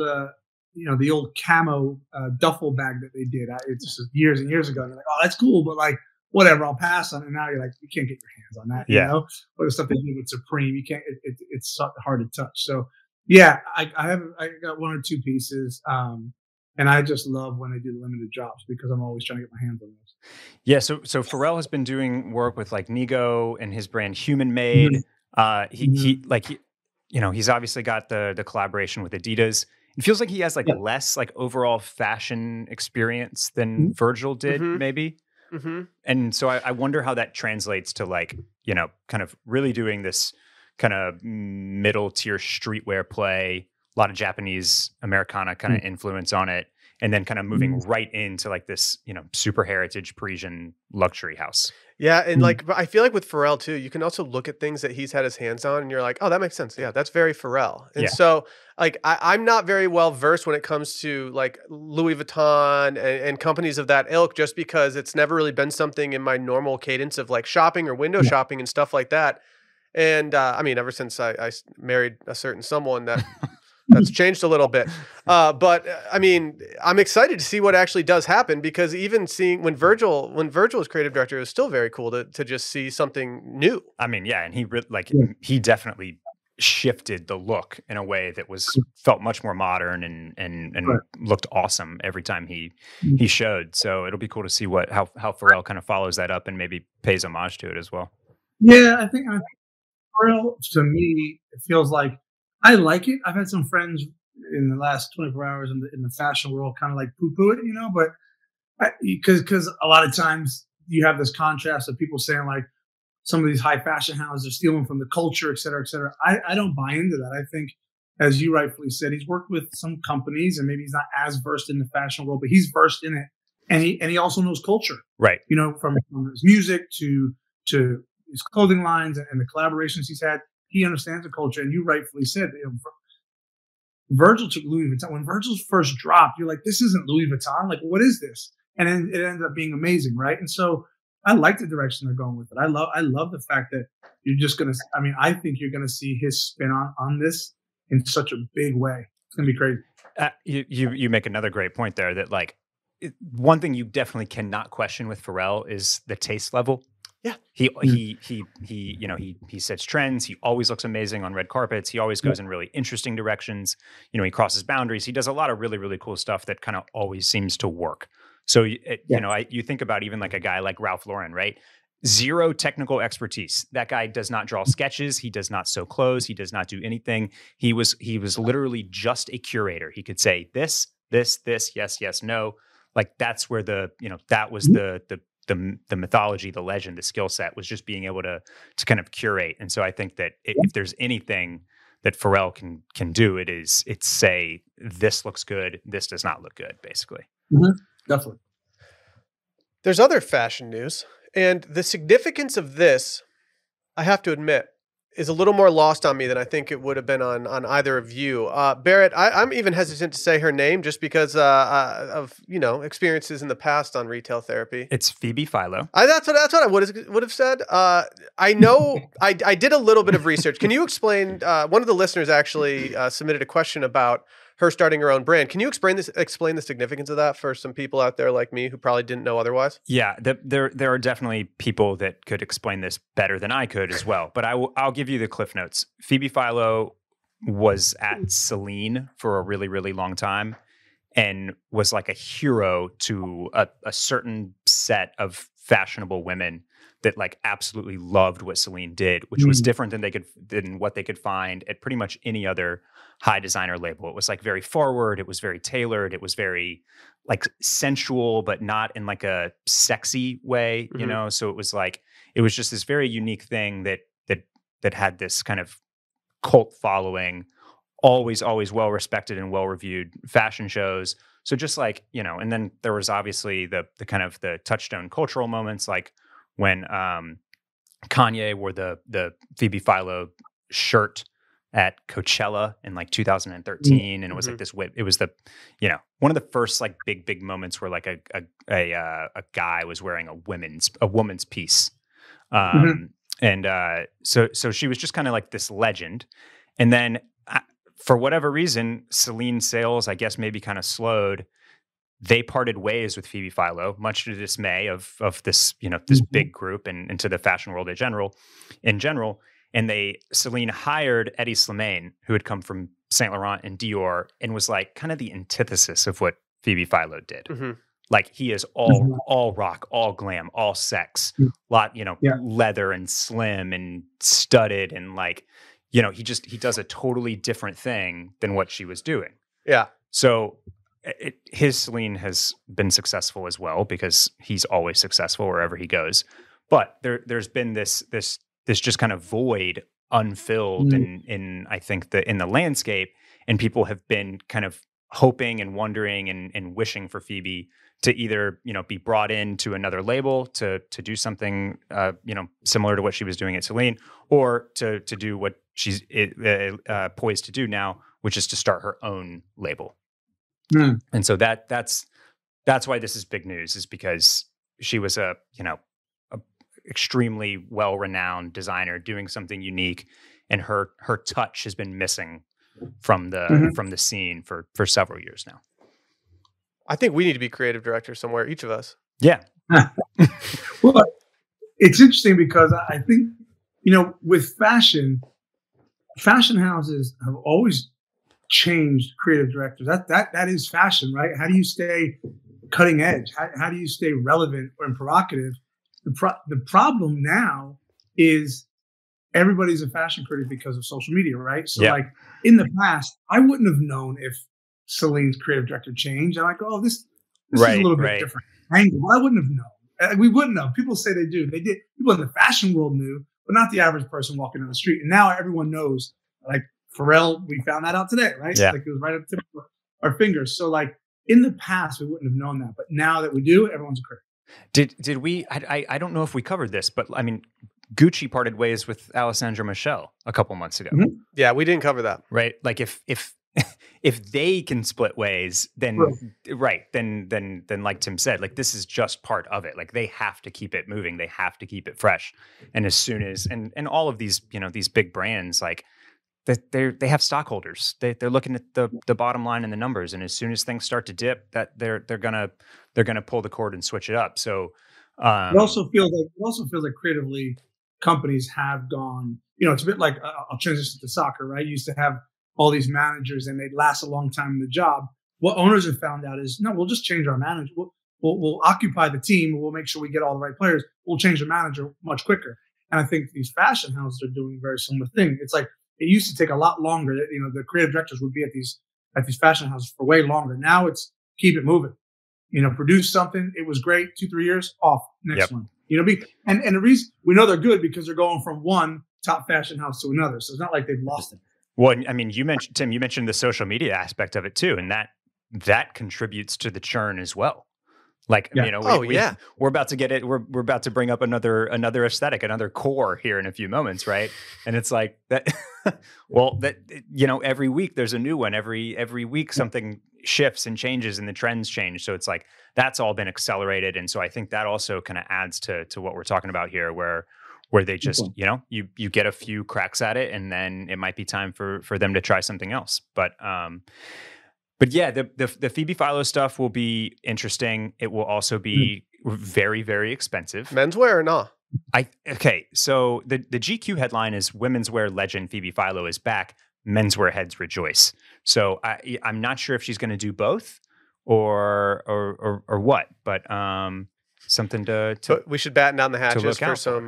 Speaker 3: camo duffel bag that they did. It's just years and years ago. And they're like, oh, that's cool, but like whatever, I'll pass on it. And now you're like, you can't get your hands on that.
Speaker 2: Yeah.
Speaker 3: Or the stuff they did with Supreme, you can't. It's hard to touch. So. Yeah, I got one or two pieces, and I just love when they do limited drops because I'm always trying to get my hands on those.
Speaker 2: Yeah, so Pharrell has been doing work with like Nigo and his brand Human Made. He's obviously got the collaboration with Adidas. It feels like he has less like overall fashion experience than Virgil did, maybe. Mm-hmm. And so I wonder how that translates to kind of really doing this kind of middle tier streetwear play, a lot of Japanese Americana kind of influence on it, and then kind of moving right into like this, super heritage Parisian luxury house.
Speaker 1: Yeah, and I feel like with Pharrell too, you can also look at things that he's had his hands on, and you're like, oh, that makes sense. Yeah, that's very Pharrell. And so, I'm not very well versed when it comes to like Louis Vuitton and companies of that ilk, just because it's never really been something in my normal cadence of like shopping or window shopping and stuff like that. And ever since I married a certain someone, that's changed a little bit. But I'm excited to see what actually does happen, because even seeing when Virgil was creative director, it was still very cool to just see something new.
Speaker 2: And he definitely shifted the look in a way that felt much more modern and
Speaker 3: Right.
Speaker 2: looked awesome every time he
Speaker 3: Mhm.
Speaker 2: showed. So it'll be cool to see how Pharrell kind of follows that up and maybe pays homage to it as well.
Speaker 3: Yeah, I think Pharrell, to me, it feels like I like it. I've had some friends in the last 24 hours in the fashion world kind of like poo-poo it, but because a lot of times you have this contrast of people saying like some of these high fashion houses are stealing from the culture, et cetera, et cetera. I don't buy into that. I think, as you rightfully said, he's worked with some companies and maybe he's not as versed in the fashion world, but he's versed in it. And he also knows culture,
Speaker 2: Right.
Speaker 3: From his music to his clothing lines and the collaborations he's had. He understands the culture. And you rightfully said, Virgil took Louis Vuitton. When Virgil's first dropped, you're like, this isn't Louis Vuitton. Like, what is this? And then it ended up being amazing, right? And so I like the direction they're going with it. I love the fact that you're just going to, I think you're going to see his spin on this in such a big way. It's going to be crazy.
Speaker 2: You make another great point there that like one thing you definitely cannot question with Pharrell is the taste level.
Speaker 1: Yeah.
Speaker 2: He sets trends. He always looks amazing on red carpets. He always goes in really interesting directions. He crosses boundaries. He does a lot of really, really cool stuff that kind of always seems to work. So, you think about even like a guy like Ralph Lauren, right? Zero technical expertise. That guy does not draw sketches. He does not sew clothes. He does not do anything. He was literally just a curator. He could say this, yes, no. Like that's where that was the mythology, the legend, the skill set was just being able to kind of curate. And so I think that if there's anything that Pharrell can do, it's say, this looks good, this does not look good, basically.
Speaker 3: Mm-hmm. Definitely.
Speaker 1: There's other fashion news, and the significance of this, I have to admit, is a little more lost on me than I think it would have been on either of you. Barrett, I'm even hesitant to say her name just because of experiences in the past on retail therapy.
Speaker 2: It's Phoebe Philo.
Speaker 1: That's what I would have said. I know I did a little bit of research. Can you explain? One of the listeners actually submitted a question about her starting her own brand. Can you explain the significance of that for some people out there like me who probably didn't know otherwise?
Speaker 2: Yeah, there are definitely people that could explain this better than I could as well. But I'll give you the cliff notes. Phoebe Philo was at Celine for a really, really long time and was like a hero to a certain set of fashionable women that like absolutely loved what Celine did, which was different than what they could find at pretty much any other high designer label. It was like very forward. It was very tailored. It was very like sensual, but not in like a sexy way, So it was just this very unique thing that had this kind of cult following, always well respected and well reviewed fashion shows. So just like, and then there was obviously the kind of the touchstone cultural moments, like when Kanye wore the Phoebe Philo shirt at Coachella in like 2013, and it was like this. It was one of the first like big moments where like a guy was wearing a woman's piece, and so she was just kind of like this legend, and then for whatever reason, Celine's sales, I guess, maybe kind of slowed. They parted ways with Phoebe Philo, much to the dismay of this, this big group and to the fashion world in general. And Celine hired Eddie Slimane, who had come from Saint Laurent and Dior, and was like kind of the antithesis of what Phoebe Philo did. Mm-hmm. Like he is all rock, all glam, all sex, leather and slim and studded, and like, he does a totally different thing than what she was doing.
Speaker 1: Yeah.
Speaker 2: So his Celine has been successful as well because he's always successful wherever he goes. But there's been this just kind of void unfilled in I think in the landscape, and people have been kind of hoping and wondering and wishing for Phoebe to either be brought into another label to do something similar to what she was doing at Celine, or to do what she's poised to do now, which is to start her own label. And so that's why this is big news, is because she was a extremely well-renowned designer doing something unique, and her touch has been missing from the scene for several years now.
Speaker 1: I think we need to be creative directors somewhere, each of us.
Speaker 2: Yeah.
Speaker 3: Well, it's interesting because I think, with fashion, fashion houses have always changed creative directors. That is fashion, right? How do you stay cutting edge? How do you stay relevant and provocative? The problem now is everybody's a fashion critic because of social media, right? So like in the past, I wouldn't have known if Celine's creative director changed. I'm like, oh, this is a little bit different angle. Well, I wouldn't have known. We wouldn't know. People say they do. They did. People in the fashion world knew, but not the average person walking down the street. And now everyone knows. Like Pharrell, we found that out today, right? Yeah. Like it was right up to our fingers. So like in the past, we wouldn't have known that. But now that we do, everyone's a critic.
Speaker 2: Did we? I don't know if we covered this, but I mean, Gucci parted ways with Alessandra Michele a couple months ago.
Speaker 1: Mm-hmm. Yeah, we didn't cover that.
Speaker 2: Right? Like if they can split ways, then then like Tim said, like this is just part of it. Like they have to keep it moving. They have to keep it fresh. And as soon as and all of these, these big brands, like they have stockholders. They're looking at the bottom line and the numbers. And as soon as things start to dip, that they're gonna pull the cord and switch it up. So
Speaker 3: it also feels like creatively companies have gone, it's a bit like I'll transition to soccer, right? You used to have all these managers and they'd last a long time in the job. What owners have found out is, no, we'll just change our manager. We'll occupy the team. We'll make sure we get all the right players. We'll change the manager much quicker. And I think these fashion houses are doing a very similar thing. It's like it used to take a lot longer. The creative directors would be at these fashion houses for way longer. Now it's keep it moving. Produce something. It was great. 2-3 years off. Next one. And the reason we know they're good because they're going from one top fashion house to another. So it's not like they've lost it.
Speaker 2: Well, I mean, Tim, you mentioned the social media aspect of it too, and that contributes to the churn as well. Like, we're about to get it. We're about to bring up another aesthetic, another core here in a few moments, right? And it's like that. Well, every week there's a new one. Every week something shifts and changes, and the trends change. So it's like that's all been accelerated, and so I think that also kind of adds to what we're talking about here, where they just, you get a few cracks at it, and then it might be time for them to try something else. But yeah, the Phoebe Philo stuff will be interesting. It will also be very, very expensive.
Speaker 1: Menswear or not?
Speaker 2: So the GQ headline is "Women's wear legend Phoebe Philo is back. Menswear heads rejoice." So I'm not sure if she's going to do both or what, but something to
Speaker 1: but we should batten down the hatches for some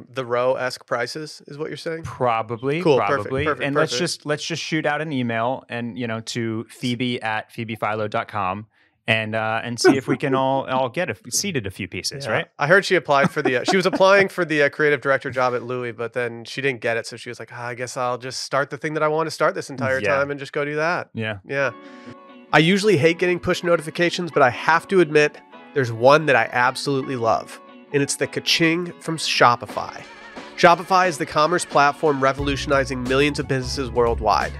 Speaker 1: the Row-esque prices is what you're saying?
Speaker 2: Probably.
Speaker 1: Cool.
Speaker 2: Probably.
Speaker 1: Perfect.
Speaker 2: And let's just shoot out an email and to Phoebe@PhoebePhilo.com and see if we can all get seeded a few pieces, right?
Speaker 1: I heard she applied for she was applying for the creative director job at Louis, but then she didn't get it, so she was like, I guess I'll just start the thing that I want to start this entire time and just go do that. Yeah. I usually hate getting push notifications, but I have to admit there's one that I absolutely love, and it's the ka-ching from Shopify. Shopify is the commerce platform revolutionizing millions of businesses worldwide.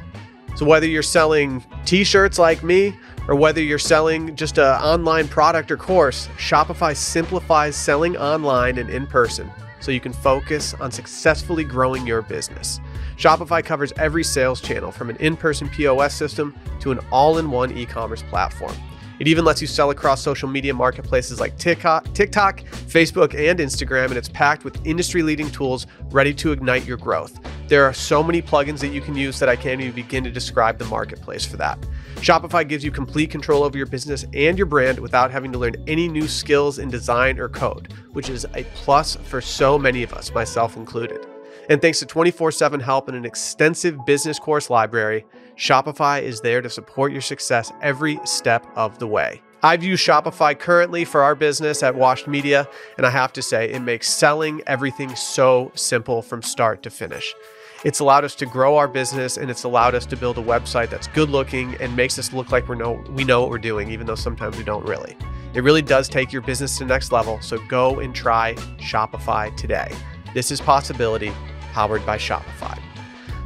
Speaker 1: So whether you're selling t-shirts like me, or whether you're selling just an online product or course, Shopify simplifies selling online and in person so you can focus on successfully growing your business. Shopify covers every sales channel, from an in-person POS system to an all-in-one e-commerce platform. It even lets you sell across social media marketplaces like TikTok, Facebook, and Instagram, and it's packed with industry-leading tools ready to ignite your growth. There are so many plugins that you can use that I can't even begin to describe the marketplace for that. Shopify gives you complete control over your business and your brand without having to learn any new skills in design or code, which is a plus for so many of us, myself included. And thanks to 24/7 help and an extensive business course library, Shopify is there to support your success every step of the way. I've used Shopify currently for our business at Washed Media, and I have to say it makes selling everything so simple from start to finish. It's allowed us to grow our business, and it's allowed us to build a website that's good looking and makes us look like we know what we're doing, even though sometimes we don't really. It really does take your business to the next level, so go and try Shopify today. This is Possibility, powered by Shopify.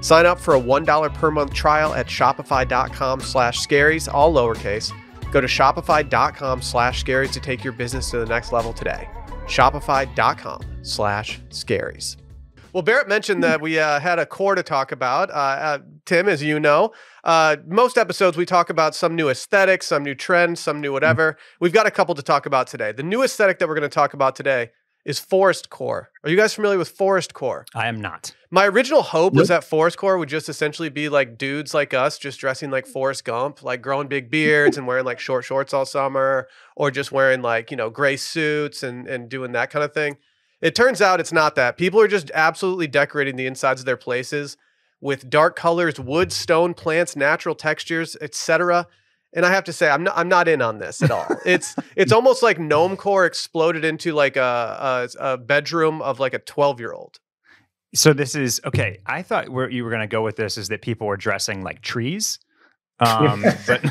Speaker 1: Sign up for a $1 per month trial at shopify.com/scaries, all lowercase. Go to shopify.com/scaries to take your business to the next level today. Shopify.com/scaries. Well, Barrett mentioned that we had a core to talk about. Tim, as you know, most episodes we talk about some new aesthetic, some new trend, some new whatever. We've got a couple to talk about today. The new aesthetic that we're going to talk about today is forest core. Are you guys familiar with forest core?
Speaker 2: I am not.
Speaker 1: My original hope was that forest core would just essentially be like dudes like us just dressing like Forrest Gump, like growing big beards and wearing like short shorts all summer, or just wearing like, gray suits and doing that kind of thing. It turns out it's not that. People are just absolutely decorating the insides of their places with dark colors, wood, stone, plants, natural textures, etc. And I have to say, I'm not in on this at all. It's almost like Gnomecore exploded into like a bedroom of like a 12-year-old.
Speaker 2: So this is okay. I thought where you were going to go with this is that people were dressing like trees. But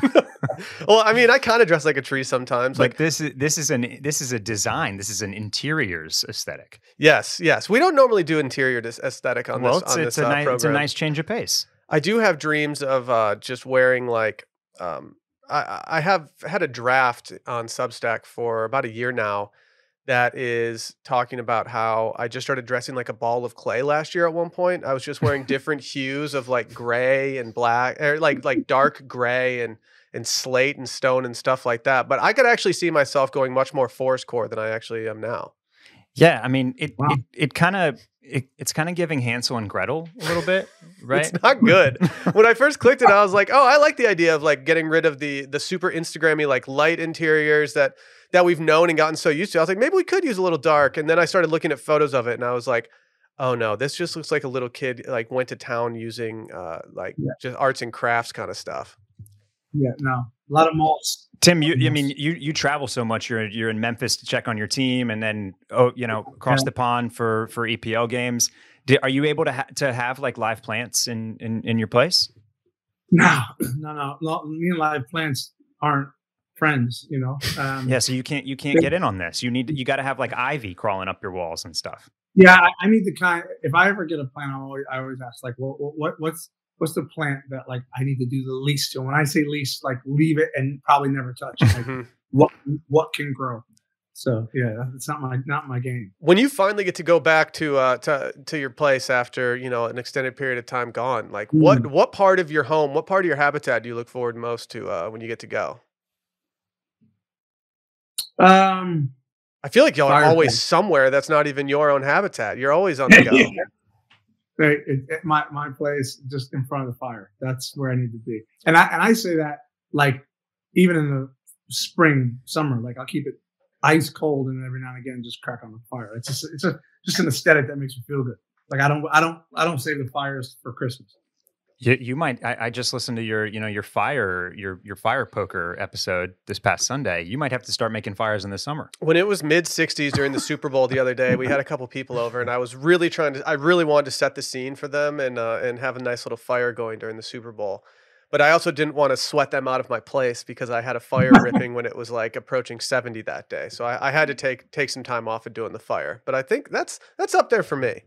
Speaker 1: well, I mean, I kind of dress like a tree sometimes.
Speaker 2: Like this is a design. This is an interiors aesthetic.
Speaker 1: Yes. We don't normally do interior aesthetic on this.
Speaker 2: It's a nice change of pace.
Speaker 1: I do have dreams of just wearing like. I have had a draft on Substack for about a year now that is talking about how I just started dressing like a ball of clay last year at one point. I was just wearing different hues of like gray and black, or like dark gray and slate and stone and stuff like that. But I could actually see myself going much more forest core than I actually am now.
Speaker 2: Yeah, I mean, it's kind of giving Hansel and Gretel a little bit, right?
Speaker 1: It's not good. When I first clicked it, I was like, oh, I like the idea of like getting rid of the super Instagrammy like light interiors that we've known and gotten so used to. I was like, maybe we could use a little dark. And then I started looking at photos of it, and I was like, oh no, this just looks like a little kid like went to town using just arts and crafts kind of stuff.
Speaker 3: Yeah, no, a lot of malls.
Speaker 2: Tim, you travel so much. You're in Memphis to check on your team, and then across the pond for EPL games. Are you able to have like live plants in your place?
Speaker 3: No. Me and live plants aren't friends.
Speaker 2: Yeah, so you can't get in on this. You got to have like ivy crawling up your walls and stuff.
Speaker 3: Yeah, I need the kind. If I ever get a plant, I always ask like, well, what's the plant that like I need to do the least to? When I say least, like leave it and probably never touch it. Like, what can grow? So yeah, it's not my game.
Speaker 1: When you finally get to go back to your place after an extended period of time gone, like what part of your home, what part of your habitat do you look forward most to when you get to go? I feel like y'all are always somewhere that's not even your own habitat. You're always on the go.
Speaker 3: My place just in front of the fire. That's where I need to be. And I say that like even in the spring, summer, like I'll keep it ice cold and every now and again just crack on the fire. It's just an aesthetic that makes me feel good. Like I don't save the fires for Christmas.
Speaker 2: You might. I just listened to your fire poker episode this past Sunday. You might have to start making fires in the summer. When
Speaker 1: it was mid-60s during the Super Bowl the other day, we had a couple people over, and I was really I really wanted to set the scene for them and have a nice little fire going during the Super Bowl. But I also didn't want to sweat them out of my place because I had a fire ripping when it was like approaching 70 that day. So I had to take some time off of doing the fire. But I think that's up there for me.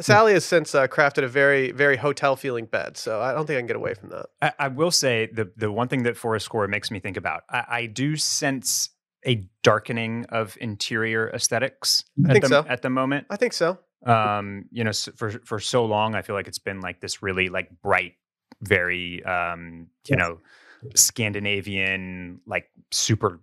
Speaker 1: Sally has since crafted a very, very hotel-feeling bed, so I don't think I can get away from that.
Speaker 2: I will say the one thing that Forest Core makes me think about, I do sense a darkening of interior aesthetics at the moment.
Speaker 1: I think so.
Speaker 2: For so long, I feel like it's been like this really like bright, very Scandinavian, like super,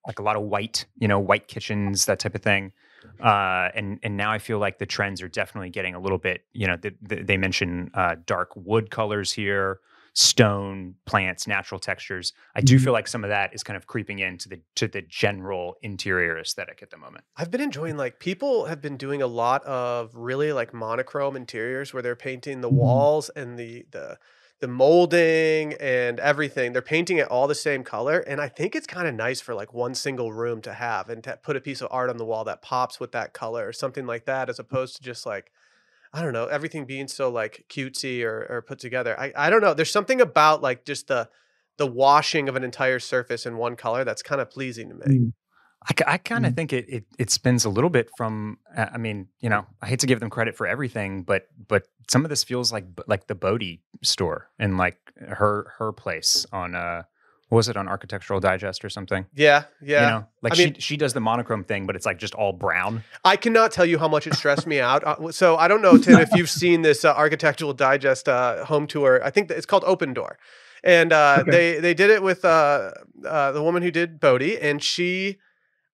Speaker 2: like a lot of white, white kitchens, that type of thing. And now I feel like the trends are definitely getting a little bit, they mention dark wood colors here, stone, plants, natural textures. I do feel like some of that is kind of creeping into the general interior aesthetic at the moment.
Speaker 1: I've been enjoying, like, people have been doing a lot of really like monochrome interiors where they're painting the walls and the molding and everything. They're painting it all the same color. And I think it's kind of nice for like one single room to have and to put a piece of art on the wall that pops with that color or something like that, as opposed to just like, I don't know, everything being so like cutesy or put together. I don't know. There's something about like just the washing of an entire surface in one color that's kind of pleasing to me.
Speaker 2: I kind of think it spins a little bit from, I mean, I hate to give them credit for everything, but some of this feels like the Bodhi store and like her place on, what was it, on Architectural Digest or something?
Speaker 1: Yeah.
Speaker 2: She does the monochrome thing, but it's like just all brown.
Speaker 1: I cannot tell you how much it stressed me out. So I don't know, Tim, if you've seen this Architectural Digest home tour. I think it's called Open Door. And they did it with the woman who did Bodhi, and she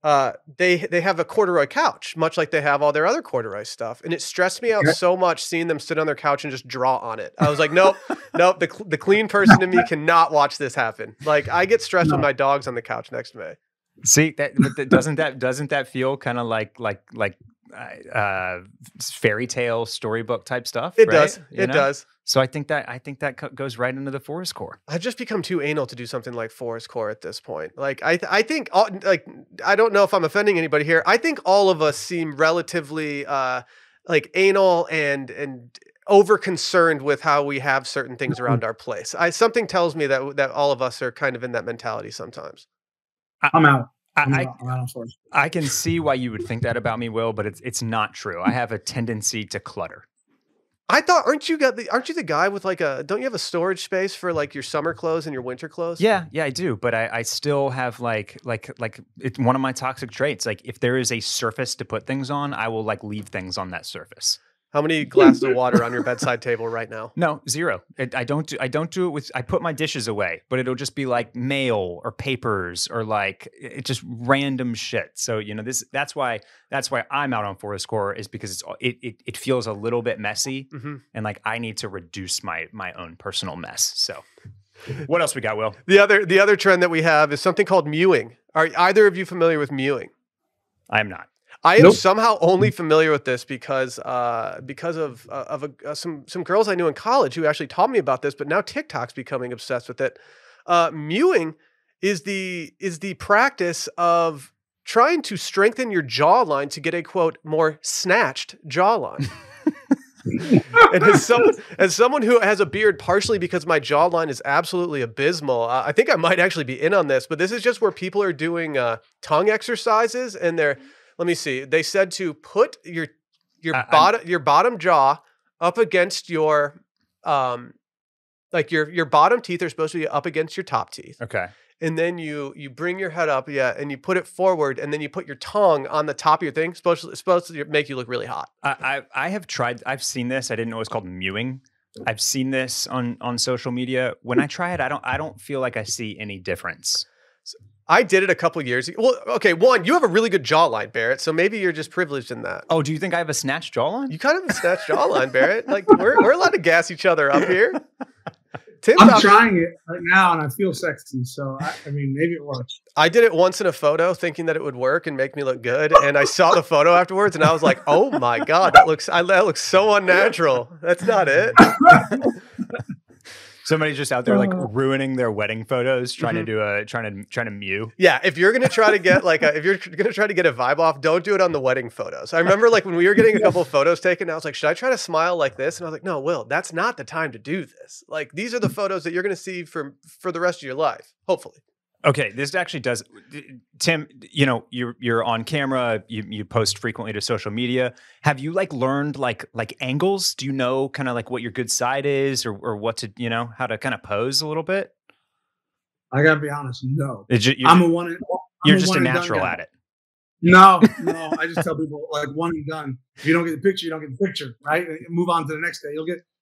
Speaker 1: they have a corduroy couch, much like they have all their other corduroy stuff, and it stressed me out so much seeing them sit on their couch and just draw on it. I was like, nope, nope. The clean person in me cannot watch this happen. Like I get stressed with my dogs on the couch next to me.
Speaker 2: See but doesn't that feel kind of like fairy tale storybook type stuff?
Speaker 1: It
Speaker 2: right?
Speaker 1: does.
Speaker 2: You know?
Speaker 1: Does.
Speaker 2: So I think that goes right into the forest core.
Speaker 1: I've just become too anal to do something like forest core at this point. Like I think like I don't know if I'm offending anybody here. I think all of us seem relatively like anal and over concerned with how we have certain things around our place. Something tells me that all of us are kind of in that mentality sometimes.
Speaker 3: I'm out. I'm out on forest.
Speaker 2: I can see why you would think that about me, Will, but it's not true. I have a tendency to clutter.
Speaker 1: I thought, aren't you the guy with like don't you have a storage space for like your summer clothes and your winter clothes?
Speaker 2: Yeah, I do. But I still have like it's one of my toxic traits. Like if there is a surface to put things on, I will like leave things on that surface.
Speaker 1: How many glasses of water on your bedside table right now?
Speaker 2: No, 0. I don't do it with. I put my dishes away, but it'll just be like mail or papers or like it's just random shit. So that's why I'm out on forest core is because it feels a little bit messy, and like I need to reduce my own personal mess. So, what else we got, Will?
Speaker 1: The other trend that we have is something called mewing. Are either of you familiar with mewing?
Speaker 2: I am not.
Speaker 1: I am somehow only familiar with this because of some girls I knew in college who actually taught me about this, but now TikTok's becoming obsessed with it. Mewing is the practice of trying to strengthen your jawline to get a quote more snatched jawline. And as someone who has a beard, partially because my jawline is absolutely abysmal, I think I might actually be in on this. But this is just where people are doing tongue exercises, and they're. Let me see. They said to put your bottom jaw up against your your bottom teeth are supposed to be up against your top teeth. Okay. And then you bring your head up, and you put it forward, and then you put your tongue on the top of your thing. It's supposed to make you look really hot.
Speaker 2: I have tried. I've seen this. I didn't know it was called mewing. I've seen this on social media. When I try it, I don't feel like I see any difference.
Speaker 1: I did it a couple years ago. Well, okay, one, you have a really good jawline, Barrett, so maybe you're just privileged in that.
Speaker 2: Oh, do you think I have a snatched jawline?
Speaker 1: You kind of have a snatched jawline, Barrett. Like we're allowed to gas each other up here.
Speaker 3: I'm trying it right now, and I feel sexy. So I mean, maybe it works.
Speaker 1: I did it once in a photo, thinking that it would work and make me look good, and I saw the photo afterwards, and I was like, "Oh my god, that looks so unnatural." That's not it.
Speaker 2: Somebody's just out there like ruining their wedding photos, trying to mew.
Speaker 1: Yeah, if you're gonna try to get if you're gonna try to get a vibe off, don't do it on the wedding photos. I remember like when we were getting a couple of photos taken, I was like, should I try to smile like this? And I was like, no, Will, that's not the time to do this. Like these are the photos that you're gonna see for the rest of your life, hopefully.
Speaker 2: Okay, this actually does. Tim, you're on camera. You post frequently to social media. Have you like learned like angles? Do you know kind of like what your good side is, or what to how to kind of pose a little bit?
Speaker 3: I gotta be honest. No,
Speaker 2: you're just a natural at it.
Speaker 3: No. I just tell people like one and done. If you don't get the picture, you don't get the picture, right? And move on to the next day.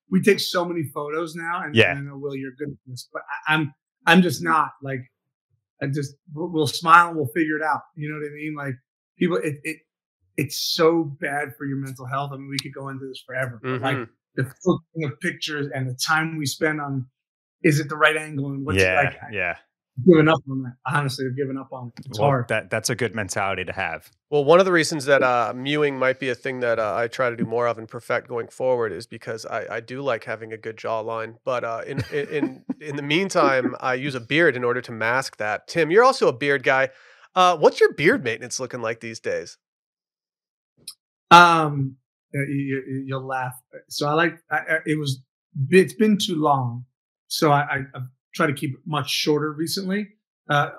Speaker 3: We take so many photos now, and I know, Will, you're good at this, but I'm just not like. We'll smile and we'll figure it out. You know what I mean? Like people, it's so bad for your mental health. I mean, we could go into this forever.
Speaker 1: Mm-hmm.
Speaker 3: Like the filtering of pictures and the time we spend on, is it the right angle and what's I've given up on that. Honestly, I've given up on it. It's hard.
Speaker 2: That's a good mentality to have.
Speaker 1: Well, one of the reasons that mewing might be a thing that I try to do more of and perfect going forward is because I do like having a good jawline. But in the meantime, I use a beard in order to mask that. Tim, you're also a beard guy. What's your beard maintenance looking like these days?
Speaker 3: You'll laugh. So it's been too long. So I've tried to keep it much shorter recently.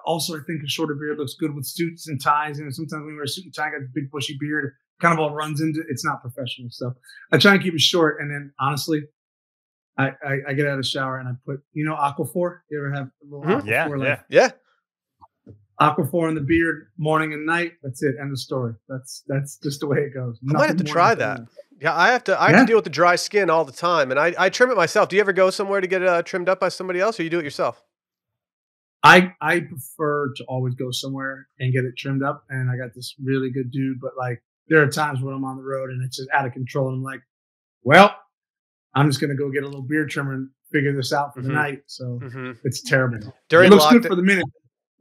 Speaker 3: Also, I think a shorter beard looks good with suits and ties. And sometimes when we wear a suit and tie, I got this big bushy beard. Kind of all runs into it's not professional. So I try and keep it short. And then honestly, I get out of the shower and I put, Aquaphor. You ever have a little Aquaphor?
Speaker 1: Yeah.
Speaker 3: Aquaphor in the beard, morning and night. That's it. End of story. That's just the way it goes.
Speaker 1: I might have to try that. Yeah, I have to deal with the dry skin all the time, and I trim it myself. Do you ever go somewhere to get it trimmed up by somebody else, or you do it yourself?
Speaker 3: I prefer to always go somewhere and get it trimmed up. And I got this really good dude, but like there are times when I'm on the road and it's just out of control. And I'm like, well, I'm just going to go get a little beard trimmer and figure this out for the night. So it's terrible. It looks good for the minute,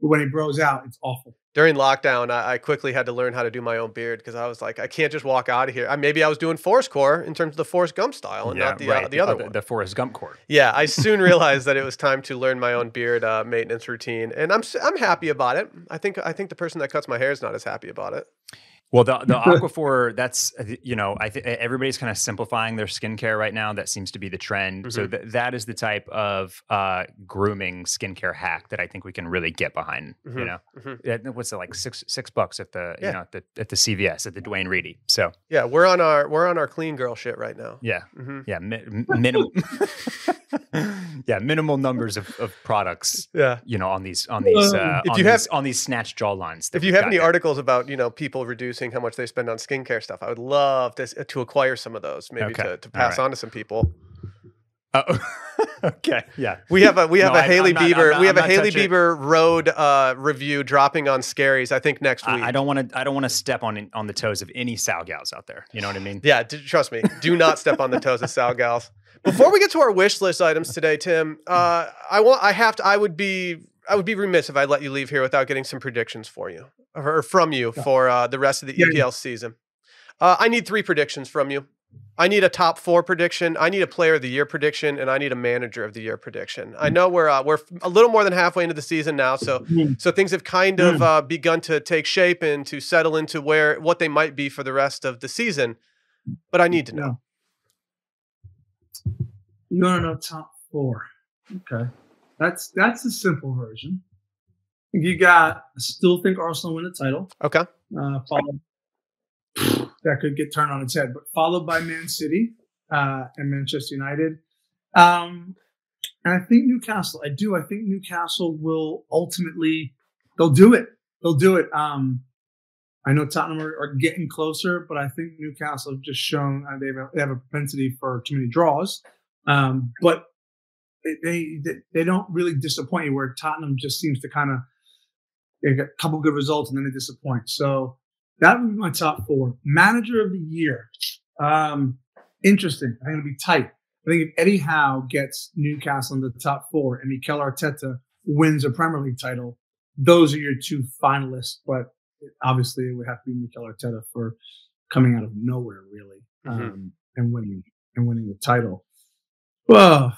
Speaker 3: but when he grows out, it's awful.
Speaker 1: During lockdown, I quickly had to learn how to do my own beard because I was like, I can't just walk out of here. Maybe I was doing Forrest core in terms of the Forrest Gump style and not the other one.
Speaker 2: The Forrest Gump core.
Speaker 1: Yeah, I soon realized that it was time to learn my own beard maintenance routine, and I'm happy about it. I think the person that cuts my hair is not as happy about it.
Speaker 2: Well, the Aquaphor, that's, I think everybody's kind of simplifying their skincare right now. That seems to be the trend. So that is the type of grooming skincare hack that I think we can really get behind. What's it, like $6 at the at the CVS at the Dwayne Reedy. So
Speaker 1: yeah, we're on our clean girl shit right now.
Speaker 2: Yeah, minimal. Minimal numbers of products. On these snatch jawlines.
Speaker 1: If you have any articles about people reducing how much they spend on skincare stuff, I would love to acquire some of those, maybe to pass on to some people.
Speaker 2: Okay. Yeah.
Speaker 1: We have a Hailey Bieber road review dropping on Scaries, I think next week.
Speaker 2: I don't want to step on the toes of any Sal gals out there. You know what I mean?
Speaker 1: Yeah. Trust me. Do not step on the toes of Sal gals. Before we get to our wish list items today, Tim, I would be remiss if I let you leave here without getting some predictions for you or from you for the rest of the EPL season. I need 3 predictions from you. I need a top 4 prediction. I need a player of the year prediction, and I need a manager of the year prediction. I know we're a little more than halfway into the season now, so things have kind of begun to take shape and to settle into what they might be for the rest of the season. But I need to know.
Speaker 3: You want to know top 4? Okay, that's the simple version. I still think Arsenal win the title.
Speaker 1: Okay,
Speaker 3: followed. That could get turned on its head, but followed by Man City and Manchester United. And I think Newcastle. I think Newcastle will ultimately, they'll do it. I know Tottenham are getting closer, but I think Newcastle have just shown they have a propensity for too many draws. But they don't really disappoint you, where Tottenham just seems to they get a couple good results and then they disappoint. So that would be my top 4. Manager of the year. Interesting. I think it'll be tight. I think if Eddie Howe gets Newcastle in the top 4 and Mikel Arteta wins a Premier League title, those are your 2 finalists. But obviously it would have to be Mikel Arteta for coming out of nowhere, really, and winning the title. Well,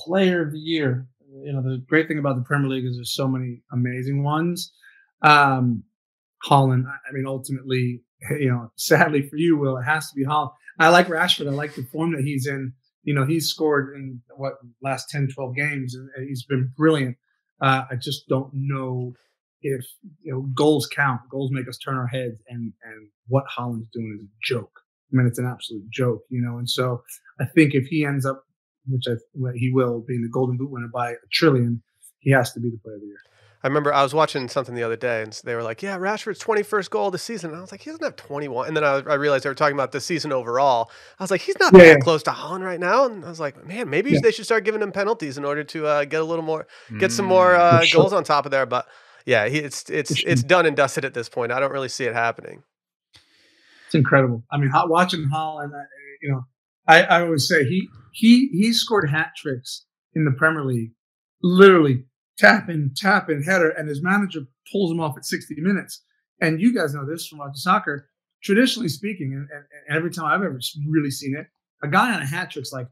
Speaker 3: player of the year. The great thing about the Premier League is there's so many amazing ones. Haaland, ultimately, sadly for you, Will, it has to be Haaland. I like Rashford. I like the form that he's in. He's scored in last 10, 12 games, and he's been brilliant. I just don't know if goals count. Goals make us turn our heads, and what Haaland's doing is a joke. It's an absolute joke, And so I think if he ends up, which he will, being the Golden Boot winner by $1 trillion, he has to be the player of the year.
Speaker 1: I remember I was watching something the other day, and they were like, yeah, Rashford's 21st goal of the season. And I was like, he doesn't have 21. And then I realized they were talking about the season overall. I was like, he's not that close to Haaland right now. And I was like, man, maybe they should start giving him penalties in order to get some more goals on top of there. But yeah, it's done and dusted at this point. I don't really see it happening.
Speaker 3: It's incredible. Watching Haaland, I always say he scored hat tricks in the Premier League, literally tap in, header, and his manager pulls him off at 60 minutes. And you guys know this from watching soccer. Traditionally speaking, and every time I've ever really seen it, a guy on a hat trick's like,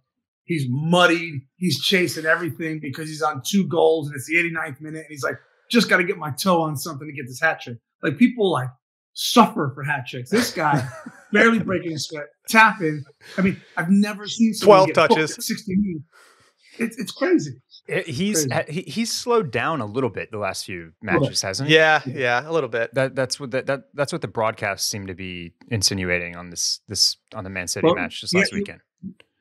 Speaker 3: he's muddied, he's chasing everything because he's on 2 goals and it's the 89th minute, and he's like, just got to get my toe on something to get this hat trick. Like, people suffer for hat tricks. This guy barely breaking a sweat, tapping. I've never seen someone
Speaker 1: 12 touches,
Speaker 3: 60 minutes. It's crazy.
Speaker 2: He's slowed down a little bit the last few matches, hasn't he?
Speaker 1: Yeah, a little bit.
Speaker 2: That's what the broadcasts seem to be insinuating on this on the Man City match just last weekend.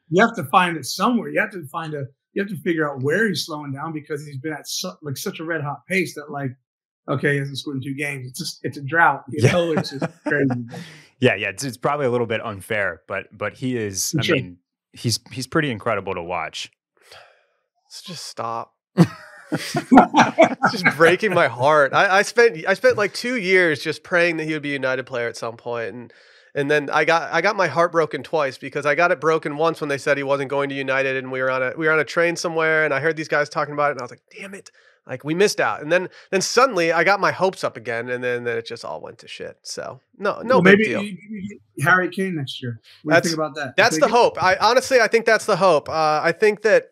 Speaker 3: You have to find it somewhere. You have to figure out where he's slowing down, because he's been at such a red hot pace that he hasn't scored in 2 games. It's a drought. It's just crazy.
Speaker 2: Yeah. It's probably a little bit unfair, but he is. He's pretty incredible to watch.
Speaker 1: Let's just stop. It's just breaking my heart. I spent like 2 years just praying that he would be a United player at some point, and then I got my heart broken twice, because I got it broken once when they said he wasn't going to United, and we were on a train somewhere, and I heard these guys talking about it, and I was like, damn it, like we missed out. And then suddenly I got my hopes up again, and then it just all went to shit. So no big
Speaker 3: maybe
Speaker 1: deal.
Speaker 3: You Harry Kane next year. What do you think about that?
Speaker 1: That's the hope. I think that's the hope. I think that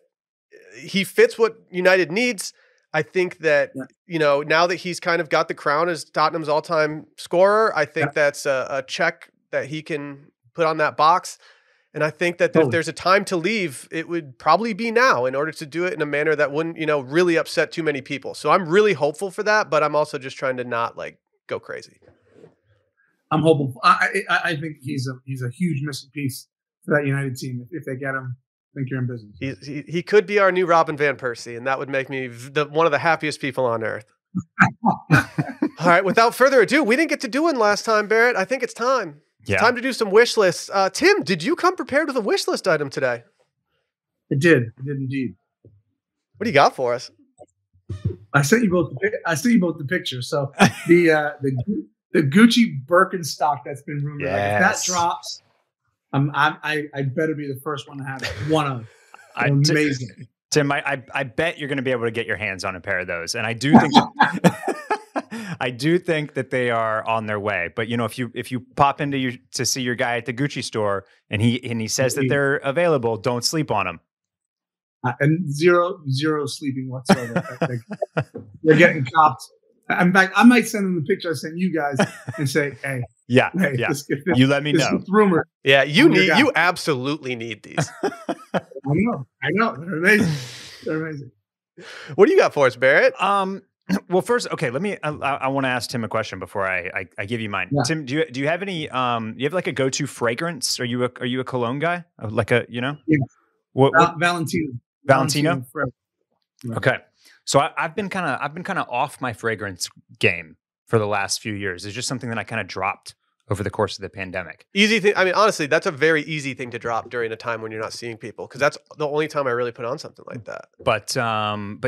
Speaker 1: he fits what United needs. I think that, now that he's kind of got the crown as Tottenham's all-time scorer, I think that's a check that he can put on that box. And I think that if there's a time to leave, it would probably be now, in order to do it in a manner that wouldn't, really upset too many people. So I'm really hopeful for that, but I'm also just trying to not like go crazy.
Speaker 3: I'm hopeful. I think he's a huge missing piece for that United team. If they get him, I think you're in business.
Speaker 1: He could be our new Robin van Persie, and that would make me one of the happiest people on earth. All right, without further ado, we didn't get to do one last time, Barrett. I think it's time. It's time to do some wish lists. Tim, did you come prepared with a wish list item today?
Speaker 3: I did indeed.
Speaker 1: What do you got for us?
Speaker 3: I sent you both the picture. So the Gucci Birkenstock that's been rumored. Like, if that drops, I better be the first one to have it. One of them. Amazing.
Speaker 2: Tim, I bet you're going to be able to get your hands on a pair of those, and I do think I do think that they are on their way. But if you pop into to see your guy at the Gucci store and he says that they're available, don't sleep on them.
Speaker 3: And zero sleeping whatsoever. They're getting copped. In fact, I might send them the picture I sent you guys and say, "Hey, you let me know." Rumor.
Speaker 1: Yeah, you absolutely need these.
Speaker 3: I know. They're amazing.
Speaker 1: What do you got for us, Barrett?
Speaker 2: Well, first, okay, I want to ask Tim a question before I give you mine. Yeah. Tim, do you have any? You have like a go-to fragrance? Are you a cologne guy? Like a
Speaker 3: Yeah.
Speaker 2: What
Speaker 3: Valentino.
Speaker 2: Valentino. Right. Okay. So I've been kind of off my fragrance game for the last few years. It's just something that I kind of dropped over the course of the pandemic.
Speaker 1: Easy thing. I mean, honestly, that's a very easy thing to drop during a time when you're not seeing people, because that's the only time I really put on something like that.
Speaker 2: But some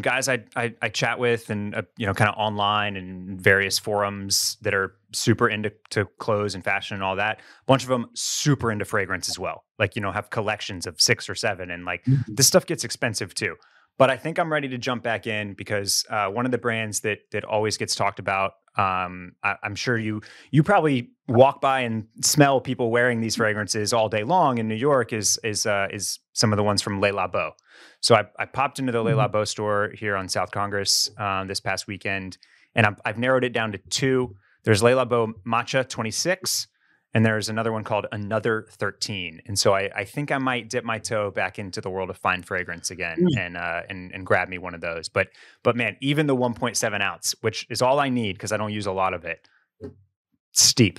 Speaker 2: guys I chat with, and kind of online and various forums that are super into clothes and fashion and all that. A bunch of them super into fragrance as well. Like, have collections of 6 or 7, and like this stuff gets expensive too. But I think I'm ready to jump back in, because one of the brands that always gets talked about, I'm sure you probably walk by and smell people wearing these fragrances all day long in New York, is some of the ones from Leila Beau. So I popped into the Leila Beau store here on South Congress this past weekend, and I've narrowed it down to 2. There's Leila Beau Matcha 26. And there's another one called Another 13. And so I think I might dip my toe back into the world of fine fragrance again and grab me one of those. But man, even the 1.7 ounce, which is all I need because I don't use a lot of it, steep.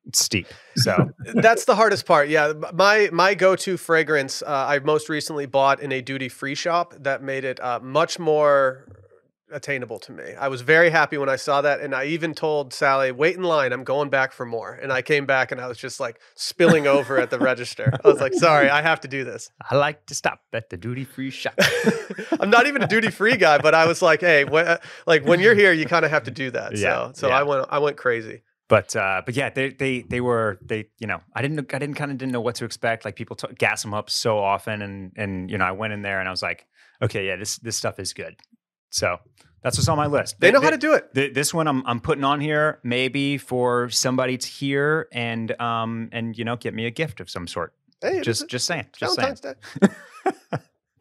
Speaker 2: It's steep. So
Speaker 1: that's the hardest part. Yeah. My go-to fragrance, I most recently bought in a duty-free shop that made it much more attainable to me. I was very happy when I saw that, and I even told Sally, wait in line, I'm going back for more. And I came back and I was just like spilling over at the register. I was like, sorry, I have to do this.
Speaker 2: I like to stop at the duty-free shop.
Speaker 1: I'm not even a duty-free guy, but I was like, hey, when you're here, you kind of have to do that. So I went crazy.
Speaker 2: But yeah, they I didn't know what to expect. Like, people gas them up so often, and I went in there and I was like, okay, yeah, this stuff is good. So that's what's on my list.
Speaker 1: They know how to do it.
Speaker 2: This one I'm putting on here maybe for somebody to hear and get me a gift of some sort. Hey, just saying.
Speaker 1: Valentine's Day.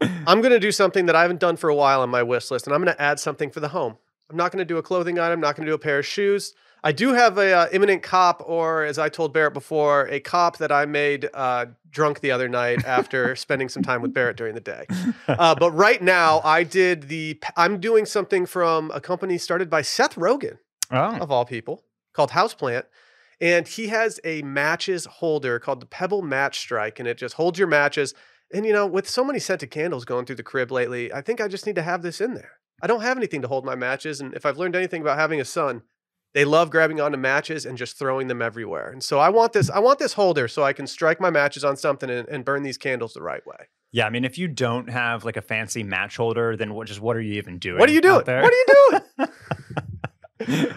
Speaker 1: I'm going to do something that I haven't done for a while on my wish list, and I'm going to add something for the home. I'm not going to do a clothing item. I'm not going to do a pair of shoes. I do have a imminent cop, or as I told Barrett before, a cop that I made drunk the other night after spending some time with Barrett during the day. But right now, I'm doing something from a company started by Seth Rogen, of all people, called Houseplant. And he has a matches holder called the Pebble Match Strike, and it just holds your matches. And, with so many scented candles going through the crib lately, I think I just need to have this in there. I don't have anything to hold my matches, and if I've learned anything about having a son, they love grabbing onto matches and just throwing them everywhere. And so I want this holder so I can strike my matches on something and burn these candles the right way.
Speaker 2: Yeah, I mean, if you don't have like a fancy match holder, then what are you even doing?
Speaker 1: What are you doing?
Speaker 2: out there?
Speaker 1: What are you doing?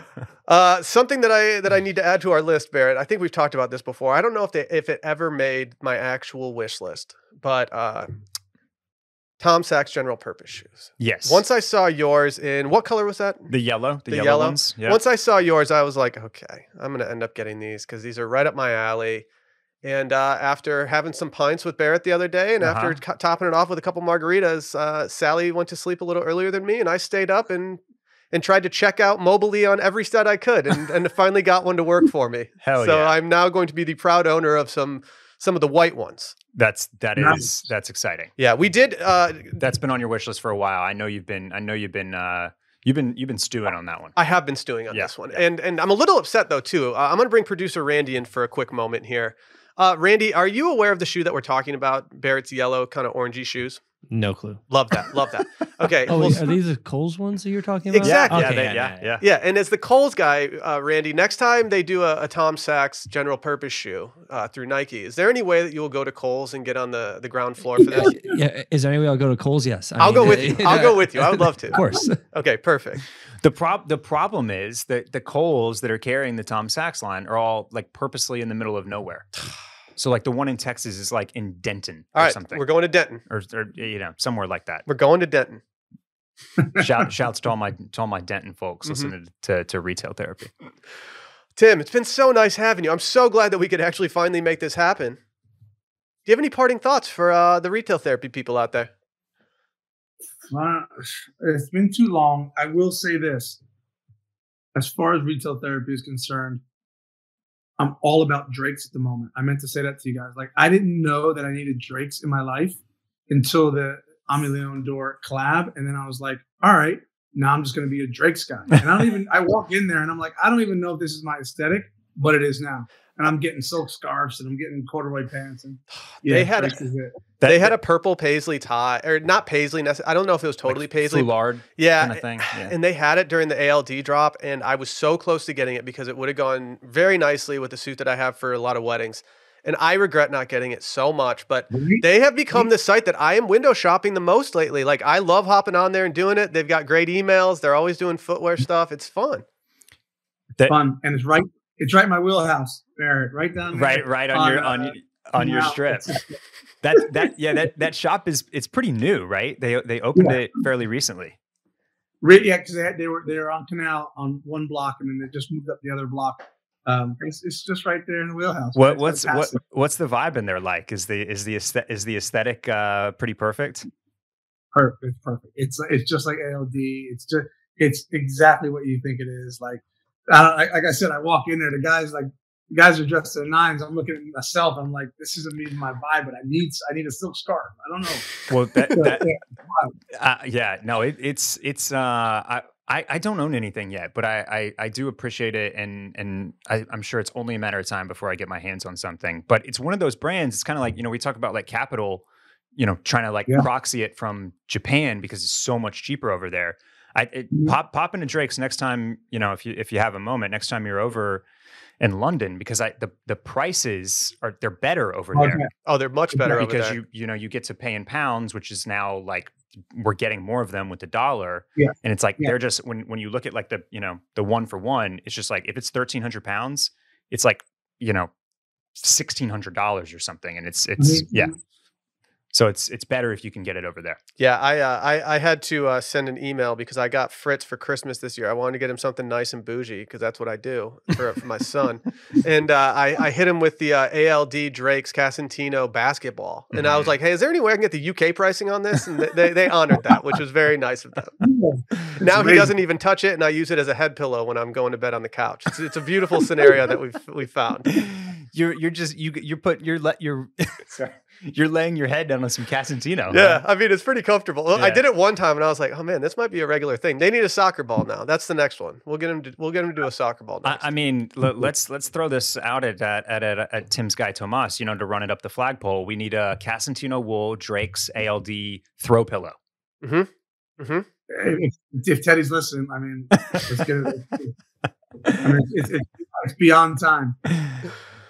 Speaker 1: Something that I need to add to our list, Barrett. I think we've talked about this before. I don't know if it ever made my actual wish list, but Tom Sachs general purpose shoes.
Speaker 2: Yes.
Speaker 1: Once I saw yours in what color was that?
Speaker 2: The yellow ones. Yeah.
Speaker 1: Once I saw yours, I was like, okay, I'm going to end up getting these because these are right up my alley. And after having some pints with Barrett the other day, and after topping it off with a couple margaritas, Sally went to sleep a little earlier than me, and I stayed up and tried to check out mobily on every stud I could, and finally got one to work for me.
Speaker 2: Hell
Speaker 1: so
Speaker 2: yeah.
Speaker 1: I'm now going to be the proud owner of some of the white ones.
Speaker 2: That's exciting.
Speaker 1: Yeah, we did.
Speaker 2: That's been on your wish list for a while. I know you've been stewing on that one.
Speaker 1: I have been stewing on this one, and I'm a little upset though too. I'm going to bring producer Randy in for a quick moment here. Randy, are you aware of the shoe that we're talking about? Barrett's yellow, kind of orangey shoes.
Speaker 4: No clue.
Speaker 1: Love that. Love that. Okay.
Speaker 4: Are these the Kohl's ones that you're talking about?
Speaker 1: Exactly.
Speaker 4: Okay,
Speaker 1: yeah. And as the Kohl's guy, Randy, next time they do a Tom Sachs general purpose shoe through Nike, is there any way that you will go to Kohl's and get on the ground floor for this?
Speaker 4: Yeah. Is there any way I'll go to Kohl's? Yes.
Speaker 1: I'll go with you. I'll go with you. I would love to.
Speaker 4: Of course.
Speaker 1: Okay. Perfect.
Speaker 2: The problem is that the Kohl's that are carrying the Tom Sachs line are all like purposely in the middle of nowhere. So like the one in Texas is like in Denton or something.
Speaker 1: We're going to Denton.
Speaker 2: Or somewhere like that.
Speaker 1: We're going to Denton.
Speaker 2: Shouts to all my Denton folks listening to Retail Therapy.
Speaker 1: Tim, it's been so nice having you. I'm so glad that we could actually finally make this happen. Do you have any parting thoughts for the Retail Therapy people out there?
Speaker 3: It's been too long. I will say this. As far as Retail Therapy is concerned, I'm all about Drakes at the moment. I meant to say that to you guys. Like, I didn't know that I needed Drakes in my life until the Ami Leon Dore collab. And then I was like, all right, now I'm just going to be a Drakes guy. And I walk in there and I'm like, I don't even know if this is my aesthetic, but it is now. And I'm getting silk scarves and I'm getting corduroy pants. And
Speaker 1: they had a purple paisley tie, or not paisley. I don't know if it was totally
Speaker 2: like
Speaker 1: paisley.
Speaker 2: Foulard kind of thing. Yeah.
Speaker 1: And they had it during the ALD drop. And I was so close to getting it because it would have gone very nicely with the suit that I have for a lot of weddings. And I regret not getting it so much, but they have become the site that I am window shopping the most lately. Like, I love hopping on there and doing it. They've got great emails. They're always doing footwear stuff. It's fun.
Speaker 3: Fun. And it's right in my wheelhouse, Barrett, right down there.
Speaker 2: Right on your strip. That shop it's pretty new, right? They opened it fairly recently.
Speaker 3: Yeah, because they were on Canal on one block, and then they just moved up the other block. It's just right there in the wheelhouse.
Speaker 2: What's the vibe in there like? Is the aesthetic pretty perfect?
Speaker 3: Perfect. It's just like ALD. It's exactly what you think it is. Like I said, I walk in there. The guys are dressed to the nines. I'm looking at myself. I'm like, this isn't meeting my vibe, but I need a silk scarf. I don't know.
Speaker 2: Well, I don't own anything yet, but I do appreciate it, and I'm sure it's only a matter of time before I get my hands on something. But it's one of those brands. It's kind of like, we talk about like Capital, trying to proxy it from Japan because it's so much cheaper over there. Pop into Drake's next time, if you have a moment, next time you're over in London, because the prices they're better over there.
Speaker 1: Oh, they're much better over there.
Speaker 2: Because you get to pay in pounds, which is now like we're getting more of them with the dollar.
Speaker 3: Yeah.
Speaker 2: And it's like they're just when you look at like the one for one, it's just like if it's 1,300 pounds, it's like $1,600 or something, and it's So it's better if you can get it over there.
Speaker 1: Yeah, I had to send an email because I got Fritz for Christmas this year. I wanted to get him something nice and bougie because that's what I do for my son. And I hit him with the ALD Drake's Casentino basketball. And I was like, hey, is there any way I can get the UK pricing on this? And they honored that, which was very nice of them. Now he doesn't even touch it, and I use it as a head pillow when I'm going to bed on the couch. It's a beautiful scenario that we've found.
Speaker 2: You're laying your head down on some Casentino.
Speaker 1: Yeah, huh? I mean, it's pretty comfortable. Yeah. I did it one time, and I was like, "Oh man, this might be a regular thing." They need a soccer ball now. That's the next one. We'll get him to do a soccer ball next.
Speaker 2: I mean, let's throw this out at Tim's guy Tomas. To run it up the flagpole. We need a Casentino wool Drake's ALD throw pillow.
Speaker 1: Mm-hmm. Mm-hmm.
Speaker 3: If Teddy's listening, I mean, let's get it. It's beyond time.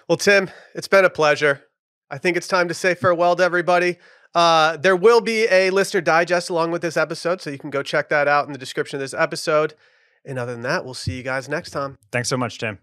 Speaker 1: Well, Tim, it's been a pleasure. I think it's time to say farewell to everybody. There will be a listener digest along with this episode, so you can go check that out in the description of this episode. And other than that, we'll see you guys next time.
Speaker 2: Thanks so much, Tim.